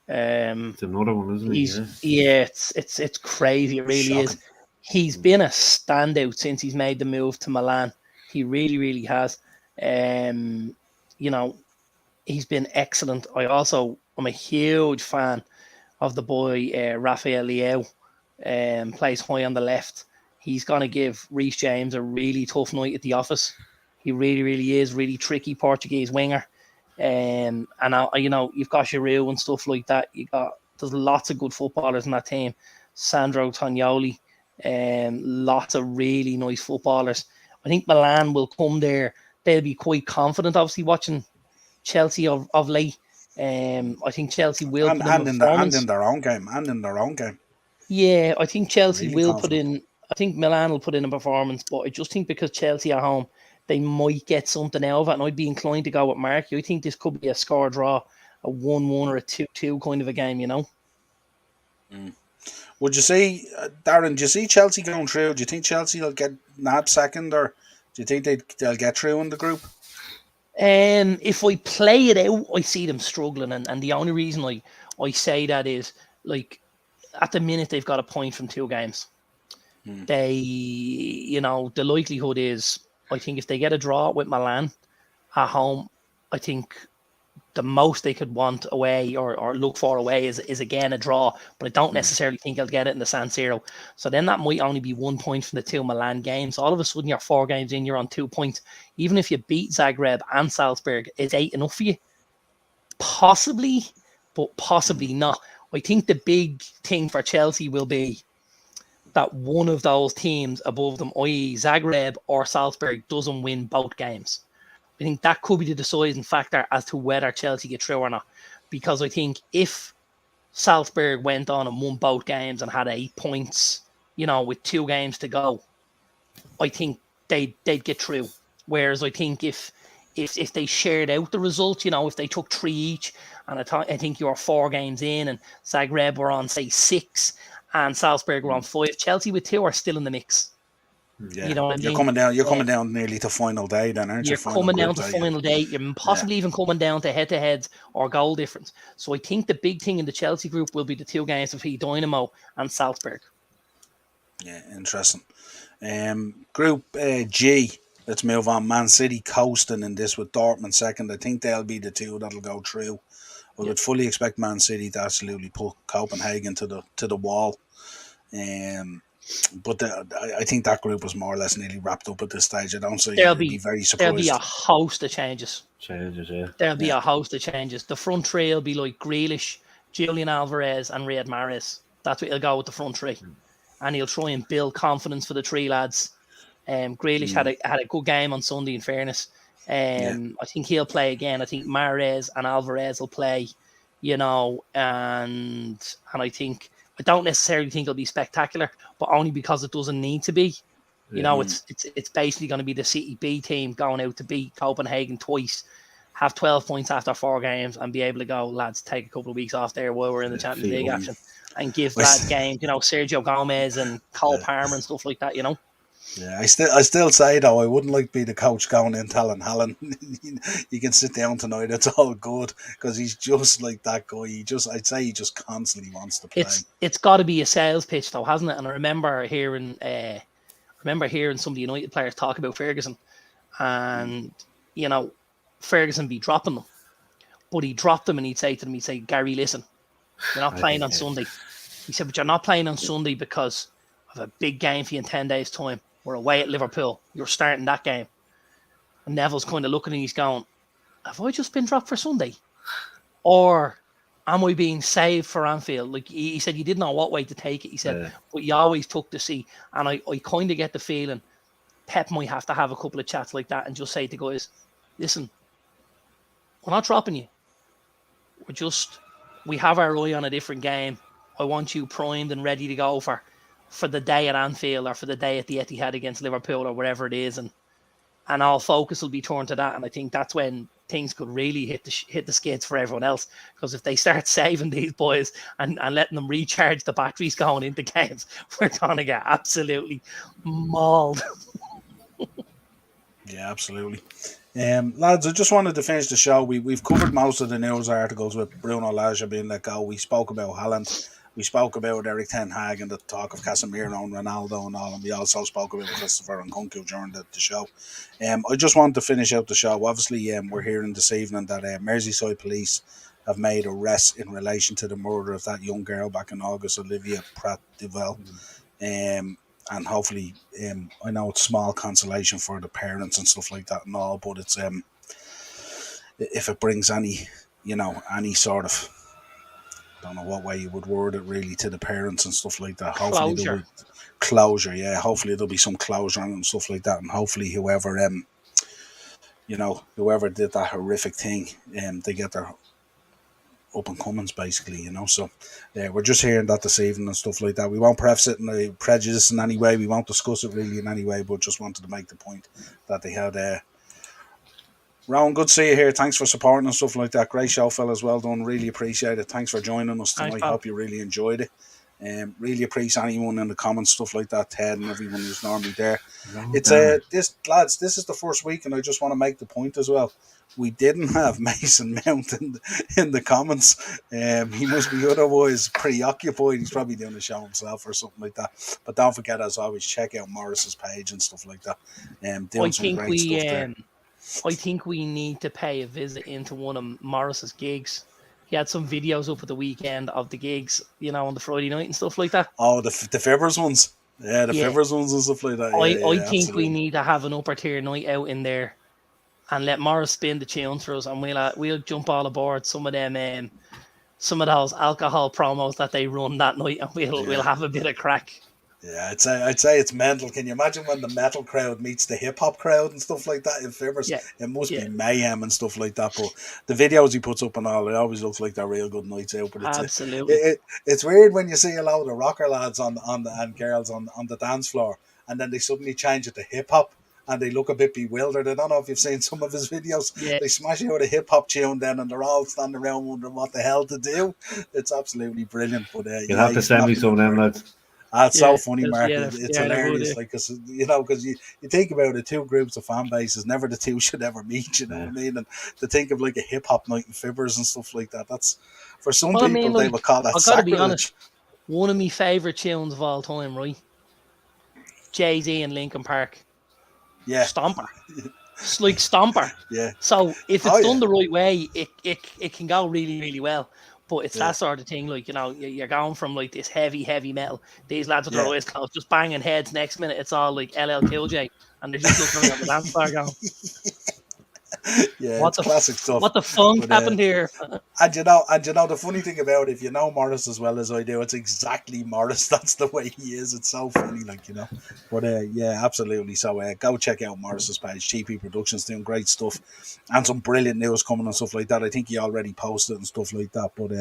It's another one, isn't it? Yeah, it's crazy. It really is. He's been a standout since he's made the move to Milan. He really, really has. You know, he's been excellent. I'm a huge fan of the boy Rafael Leao. Plays high on the left. He's going to give Reece James a really tough night at the office. He really, really is. Really tricky Portuguese winger. And you know, you've got Giroud and stuff like that. There's lots of good footballers in that team. Sandro Tonali, lots of really nice footballers. I think Milan will come there. They'll be quite confident, obviously, watching Chelsea of late. I think Chelsea will put in a performance. And in their own game. Yeah, I think Chelsea Really will confident. put in. I think Milan will put in a performance, but I just think because Chelsea are home, they might get something out of it, and I'd be inclined to go with Mark. I think this could be a score draw, a 1-1 or a 2-2 kind of a game, you know. Would you say, Darren, do you see Chelsea going through? Do you think Chelsea will get nabbed second, or do you think they'll get through in the group? If I play it out, I see them struggling, and the only reason I say that is, like, at the minute they've got a point from 2 games. They, you know, the likelihood is, I think if they get a draw with Milan at home, I think the most they could want away or look for away is again a draw, but I don't necessarily think they'll get it in the San Siro. So then that might only be 1 point from the 2 Milan games. All of a sudden you're 4 games in, you're on 2 points. Even if you beat Zagreb and Salzburg, is 8 enough for you? Possibly, but possibly not. I think the big thing for Chelsea will be that one of those teams above them, i.e. Zagreb or Salzburg, doesn't win both games. I think that could be the deciding factor as to whether Chelsea get through or not. Because I think if Salzburg went on and won both games and had 8 points, you know, with 2 games to go, I think they'd get through. Whereas I think if they shared out the results, you know, if they took 3 each, and I think you were 4 games in, and Zagreb were on, say, 6, and Salzburg were on 5, Chelsea with 2 are still in the mix. Yeah, you know what I mean? You're coming down nearly to final day, then, aren't you? You're coming down to final day. You're possibly even coming down to head-to-heads or goal difference. So I think the big thing in the Chelsea group will be the 2 games between Dynamo and Salzburg. Yeah, interesting. Group G. Let's move on. Man City coasting in this with Dortmund second. I think they'll be the 2 that'll go through. I would fully expect Man City to absolutely put Copenhagen to the wall. But I think that group was more or less nearly wrapped up at this stage. I don't see you'd be very surprised. There'll be a host of changes. Yeah. There'll be a host of changes. The front 3 will be like Grealish, Julian Alvarez, and Riyad Mahrez. That's what he'll go with the front 3, and he'll try and build confidence for the 3 lads. Grealish had a good game on Sunday, in fairness. I think he'll play again. I think Mahrez and Alvarez will play, you know, and I think I don't necessarily think it'll be spectacular, but only because it doesn't need to be. You know, it's basically going to be the City B team going out to beat Copenhagen twice, have 12 points after 4 games, and be able to go, lads, take a couple of weeks off there while we're in the Champions League action, and give lads games, you know, Sergio Gomez and Cole Palmer and stuff like that, you know. Yeah, I still say though, I wouldn't like to be the coach going in telling Helen, you can sit down tonight, it's all good, because he's just like that guy. I'd say he just constantly wants to play. It's got to be a sales pitch though, hasn't it? And I remember hearing some of the United players talk about Ferguson, and you know, Ferguson be dropping them, but he dropped them and he'd say to them, Gary, listen, you're not playing on Sunday. He said, but you're not playing on Sunday because of a big game for you in 10 days' time. We're away at Liverpool. You're starting that game. And Neville's kind of looking and he's going, have I just been dropped for Sunday? Or am I being saved for Anfield? Like he said, you didn't know what way to take it. He said, but you always took the seat. And I kind of get the feeling Pep might have to have a couple of chats like that and just say to guys, listen, we're not dropping you. We have our eye on a different game. I want you primed and ready to go for the day at Anfield or for the day at the Etihad against Liverpool or wherever it is, and all focus will be turned to that. And I think that's when things could really hit the skids for everyone else, because if they start saving these boys and letting them recharge the batteries going into games, we're going to get absolutely mauled. Yeah, absolutely. Lads, I just wanted to finish the show. We've covered most of the news articles with Bruno Lage being let go. We spoke about Haaland. We spoke about Eric Ten Hag and the talk of Casemiro and Ronaldo and all, and we also spoke about Christopher and Nkunku during the show. I just wanted to finish out the show. Obviously, we're hearing this evening that Merseyside police have made arrests in relation to the murder of that young girl back in August, Olivia Pratt-Duval. And hopefully, I know it's small consolation for the parents and stuff like that and all, but it's if it brings any sort of, don't know what way you would word it really, to the parents and stuff like that. Hopefully there will be closure, yeah. Hopefully there'll be some closure and stuff like that, and hopefully whoever did that horrific thing, they get their up and comings basically, So we're just hearing that this evening and stuff like that. We won't preface it in a prejudice in any way. We won't discuss it really in any way, but just wanted to make the point that they had. Rowan, good to see you here. Thanks for supporting and stuff like that. Great show, fellas. Well done. Really appreciate it. Thanks for joining us tonight. Hope you really enjoyed it. Really appreciate anyone in the comments, stuff like that. Ted and everyone who's normally there. This is the first week, and I just want to make the point as well. We didn't have Mason Mount in the comments. He must be otherwise preoccupied. He's probably doing a show himself or something like that. But don't forget, as always, check out Morris's page and stuff like that. Doing some great stuff there. I think we need to pay a visit into one of Morris's gigs. He had some videos up at the weekend of the gigs, on the Friday night and stuff like that. Oh, the Fibbers ones. Yeah, Fibbers ones and stuff like that. I think absolutely. We need to have an upper tier night out in there and let Morris spin the tunes for us, and we'll jump all aboard some of them, some of those alcohol promos that they run that night, and we'll have a bit of crack. Yeah, I'd say it's mental. Can you imagine when the metal crowd meets the hip hop crowd and stuff like that in Fibbers? Yeah. It must be mayhem and stuff like that. But the videos he puts up and all, it always looks like they're real good nights out. But absolutely, it's weird when you see a lot of rocker lads and girls on the dance floor, and then they suddenly change it to hip hop. And they look a bit bewildered. I don't know if you've seen some of his videos. Yeah. They smash out a hip hop tune then, and they're all standing around wondering what the hell to do. It's absolutely brilliant. But you'll have to send me some of them, lads. That's so funny, Mark. It's hilarious. Like, because you think about it, two groups of fan bases, never the two should ever meet. You know what I mean? And to think of like a hip hop night in Fibbers and stuff like that, that's for some people they would call that sacrilege. I've got to be honest. One of my favorite tunes of all time, right? Jay-Z and Linkin Park. Yeah, Stomper. It's like Stomper. Yeah. So if it's done the right way, it can go really, really well. But it's that sort of thing, like, you're going from like this heavy metal. These lads with their eyes closed, just banging heads. Next minute, it's all like LL Cool J, and they're just looking around the dance floor going. Yeah, it's classic stuff. What the funk happened here? And the funny thing about it, if you know Morris as well as I do, it's exactly Morris. That's the way he is. It's so funny, But yeah, absolutely. So go check out Morris's page. GP Productions doing great stuff, and some brilliant news coming and stuff like that. I think he already posted and stuff like that. But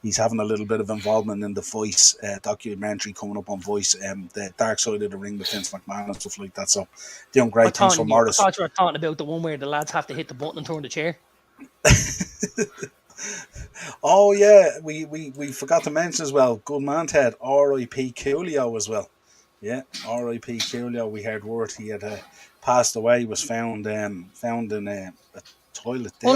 he's having a little bit of involvement in the Voice documentary coming up on Voice, the Dark Side of the Ring with Vince McMahon and stuff like that. So doing great things for Morris. I thought you were talking about the one where the lads have to hit the button and turn the chair. Oh yeah, we forgot to mention as well. Good man, Ted. R.I.P. Coolio as well. Yeah, R.I.P. Coolio. We heard word he had passed away. Was found in a toilet dead.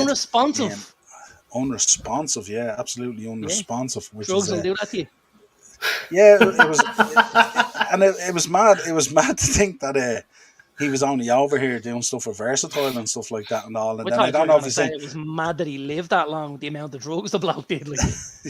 Unresponsive. Yeah, absolutely unresponsive. Yeah. Drugs will do that to you. Yeah, it was, and it was mad. It was mad to think that he was only over here doing stuff for Versatile and stuff like that and all. And then I don't know if it was mad that he lived that long with the amount of drugs the bloke did. Like.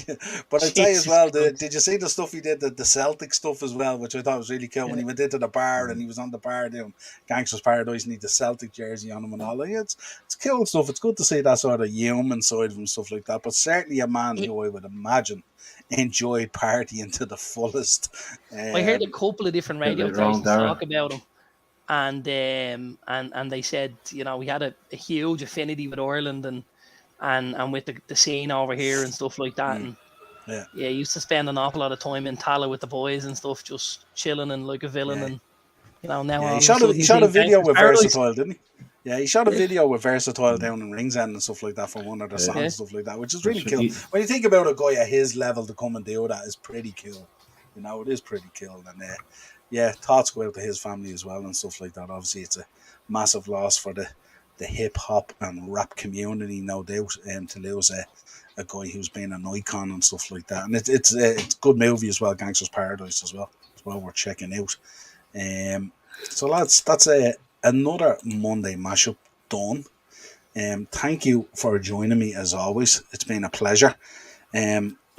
Yeah. But I'd say as well, did you see the stuff he did, the Celtic stuff as well, which I thought was really cool when he went into the bar and he was on the bar doing Gangster's Paradise and he had the Celtic jersey on him and all. Like, it's cool stuff. It's good to see that sort of human side of him and stuff like that. But certainly a man who I would imagine enjoyed partying to the fullest. I heard a couple of different radio stations talk about him. And they said, we had a huge affinity with Ireland and with the scene over here and stuff like that. And he used to spend an awful lot of time in Tala with the boys and stuff, just chilling and like a villain. And now he shot a video with Versatile, didn't he? Yeah, he shot a video with Versatile down in Ringsend and stuff like that for one of their songs and stuff like that, which is really cool. When you think about a guy at his level to come and do that, is pretty cool. It is pretty cool. And thoughts go out to his family as well and stuff like that. Obviously, it's a massive loss for the hip hop and rap community, no doubt, to lose a guy who's been an icon and stuff like that. And it's a good movie as well, Gangster's Paradise as well. It's well worth checking out. So lads, that's another Monday mashup done. Thank you for joining me as always. It's been a pleasure.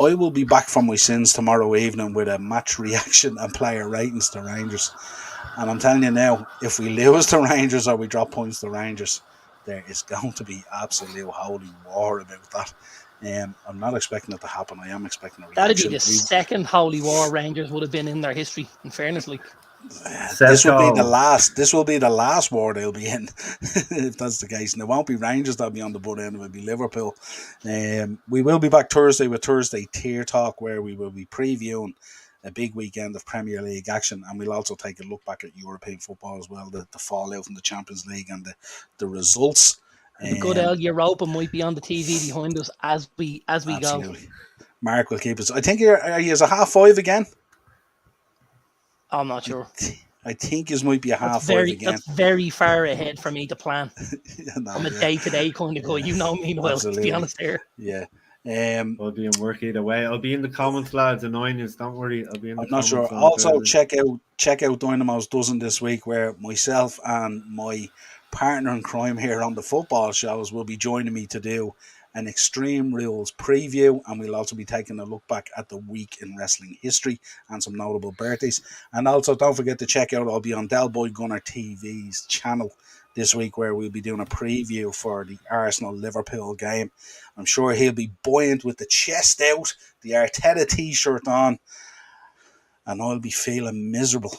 I will be back from my sins tomorrow evening with a match reaction and player ratings to Rangers. And I'm telling you now, if we lose to Rangers or we drop points to Rangers, there is going to be absolute holy war about that. I'm not expecting it to happen. I am expecting a reaction. That'd be the second holy war Rangers would have been in their history, in fairness. This will be the last. This will be the last war they'll be in, if that's the case. And it won't be Rangers that'll be on the butt end. It will be Liverpool. We will be back Thursday with Thursday Tier Talk, where we will be previewing a big weekend of Premier League action, and we'll also take a look back at European football as well, the fallout from the Champions League and the results. The good old Europa might be on the TV behind us as we absolutely go. Mark will keep us. I think are you as a 5:30 again? I'm not sure. I think yours might be a 5:30 again. That's very far ahead for me to plan. I'm a day-to-day kind of guy. You know me well, to be honest here. Yeah. I'll be in work either way. I'll be in the comments, lads. Annoying us, don't worry. I'll be in the comments. I'm not sure. Also, check out Dynamo's Dozen this week, where myself and my partner in crime here on the football shows will be joining me to do an Extreme Rules preview, and we'll also be taking a look back at the week in wrestling history and some notable birthdays. And also, don't forget to check out, I'll be on Del Boy Gunner TV's channel this week, where we'll be doing a preview for the Arsenal-Liverpool game. I'm sure he'll be buoyant with the chest out, the Arteta t-shirt on, and I'll be feeling miserable.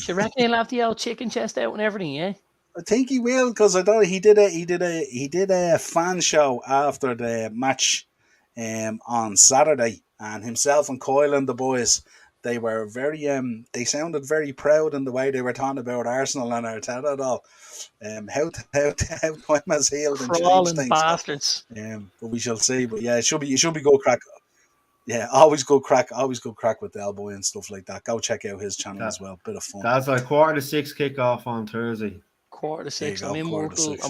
You reckon he'll have the old chicken chest out and everything, yeah? I think he will, because I thought he did a fan show after the match on Saturday, and himself and Coyle and the boys, they were very they sounded very proud in the way they were talking about Arsenal and Arteta and all. How time has healed and changed things. Bastards. But we shall see. But yeah, it should be good crack. Yeah, always good crack with the elbow and stuff like that. Go check out his channel as well. Bit of fun. That's like 5:45 kickoff on Thursday. 5:45. I'm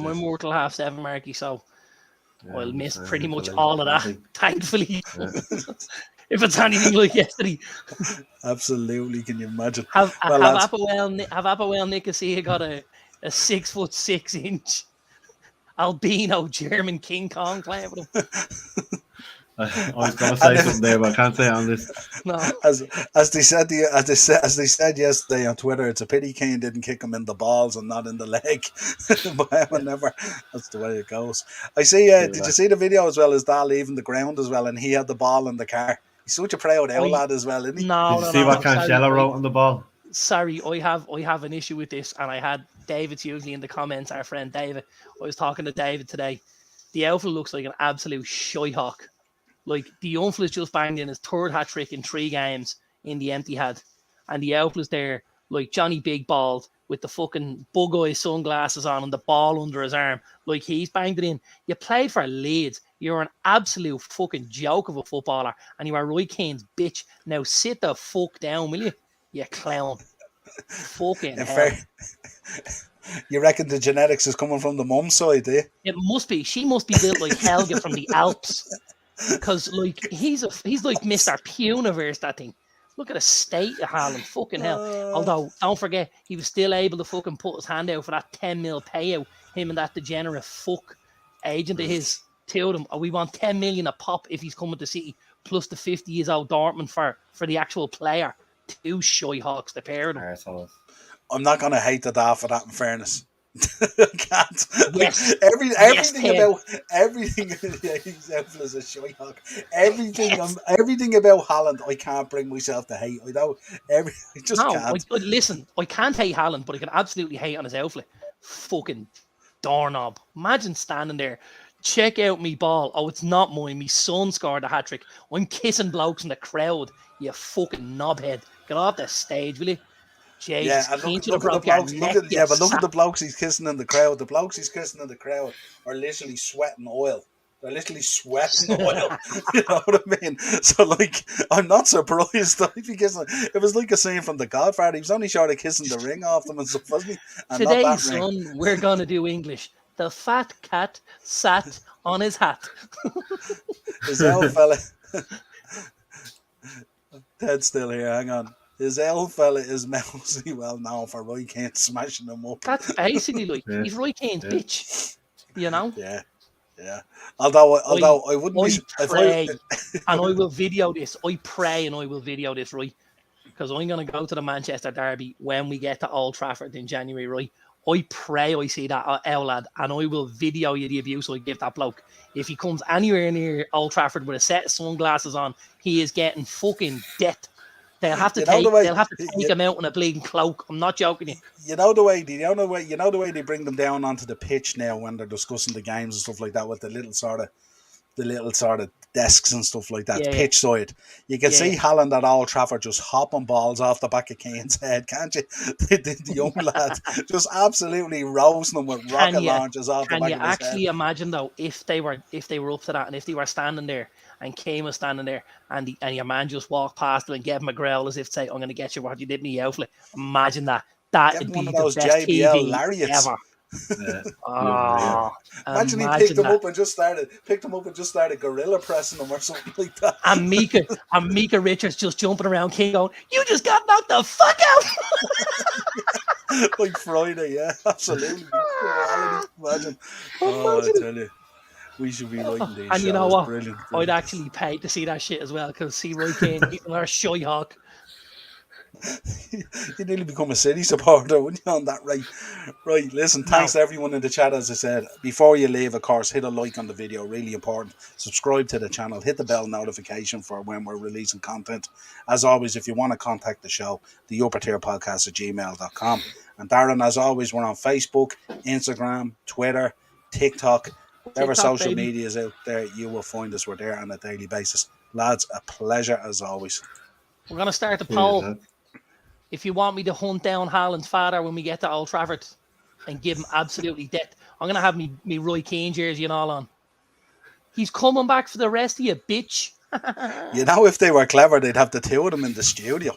in Mortal 7:30, Marky, so I'll miss pretty much all of that, thankfully. Yeah. If it's anything like yesterday. Absolutely, can you imagine? Have Applewell Nicosia got a 6'6" albino German King Kong playing with him? I was going to say something there, but I can't say it on this. No. As they said yesterday on Twitter, it's a pity Kane didn't kick him in the balls and not in the leg. But whenever, that's the way it goes. I see. Did you see the video as well as Dal leaving the ground as well, and he had the ball in the car? He's such a proud old lad as well, isn't he? No, Did you see what Cancelo wrote on the ball? Sorry, I have an issue with this, and I had David's usually in the comments. Our friend David. I was talking to David today. The outfit looks like an absolute shyhawk. Like, the young fella's just banged in his third hat-trick in 3 games in the empty head. And the outfit's there, like Johnny Big Bald, with the fucking bug-eye sunglasses on and the ball under his arm. Like, he's banged it in. You played for Leeds. You're an absolute fucking joke of a footballer. And you are Roy Keane's bitch. Now sit the fuck down, will you? You clown. Fucking hell. You reckon the genetics is coming from the mum's side, do you? It must be. She must be built like Helga from the Alps. Because, like, he's like Mr. Puniverse, that thing. Look at the state of Haaland, fucking hell. Although, don't forget, he was still able to fucking put his hand out for that 10 mil payout. Him and that degenerate fuck agent of his told him, we want 10 million a pop if he's coming to City, plus the 50 years old Dortmund for the actual player. 2 shy hawks, the pair of them. I'm not going to hate the dad for that, in fairness. I can't. Yes. Everything about everything. He's out as a shy hawk. Everything about Haaland, I can't bring myself to hate. I just can't. Listen, I can't hate Haaland, but I can absolutely hate on his outfit. Fucking doorknob. Imagine standing there. Check out me ball. Oh, it's not mine. Me son scored a hat trick. I'm kissing blokes in the crowd. You fucking knobhead. Get off the stage, will you? Jesus, yeah, and look at the blokes he's kissing in the crowd. The blokes he's kissing in the crowd are literally sweating oil. They're literally sweating oil. You know what I mean? So, like, I'm not surprised that if he kissing. It was like a scene from The Godfather. He was only short of kissing the ring off them and stuff, wasn't he? And today, son, we're gonna do English. The fat cat sat on his hat. His old fella. Ted's still here. Hang on. His old fella is mostly well known for Roy Keane smashing him up. That's basically like he's Roy Keane's bitch, you know. Yeah. Although I wouldn't be. Pray, and I will video this. I pray and I will video this, right? Because I'm gonna go to the Manchester derby when we get to Old Trafford in January, right? I pray I see that old lad, and I will video you the abuse I give that bloke. If he comes anywhere near Old Trafford with a set of sunglasses on, he is getting fucking death. They'll have to take him out in a bleeding cloak. I'm not joking. You know the way they bring them down onto the pitch now when they're discussing the games and stuff like that with the little sort of desks and stuff like that, pitch side. You can see Haaland at Old Trafford just hopping balls off the back of Kane's head, can't you? The young lad just absolutely roasting them with rocket launchers off the back of his head. Can you actually imagine though if they were up to that and if they were standing there and Kane was standing there and your man just walked past him and gave him a growl as if to say, I'm going to get you what you did in the outfit. Imagine that. That would be the best JBL TV lariats. Ever. Imagine he picked him up and just started gorilla pressing him or something like that. And Mika Richards just jumping around King going, you just got knocked the fuck out. Like Friday, yeah, absolutely. Imagine. I tell you. We should be writing these. And you know what? Brilliant. I'd actually pay to see that shit as well because see Roy Keane, he's another shy hawk. You nearly become a City supporter, wouldn't you, on that rate? Right, listen, thanks to everyone in the chat, as I said. Before you leave, of course, hit a like on the video, really important. Subscribe to the channel, hit the bell notification for when we're releasing content. As always, if you want to contact the show, the uppertierpodcast@gmail.com. And Darren, as always, we're on Facebook, Instagram, Twitter, TikTok, whatever social media is out there, you will find us. We're there on a daily basis. Lads, a pleasure as always. We're going to start the poll. If you want me to hunt down Haaland's father when we get to Old Trafford and give him absolutely death, I'm going to have me Roy Keane jersey and all on. He's coming back for the rest of you, bitch. You know, if they were clever, they'd have the two of them in the studio.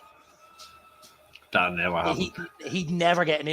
That never happened. He'd never get an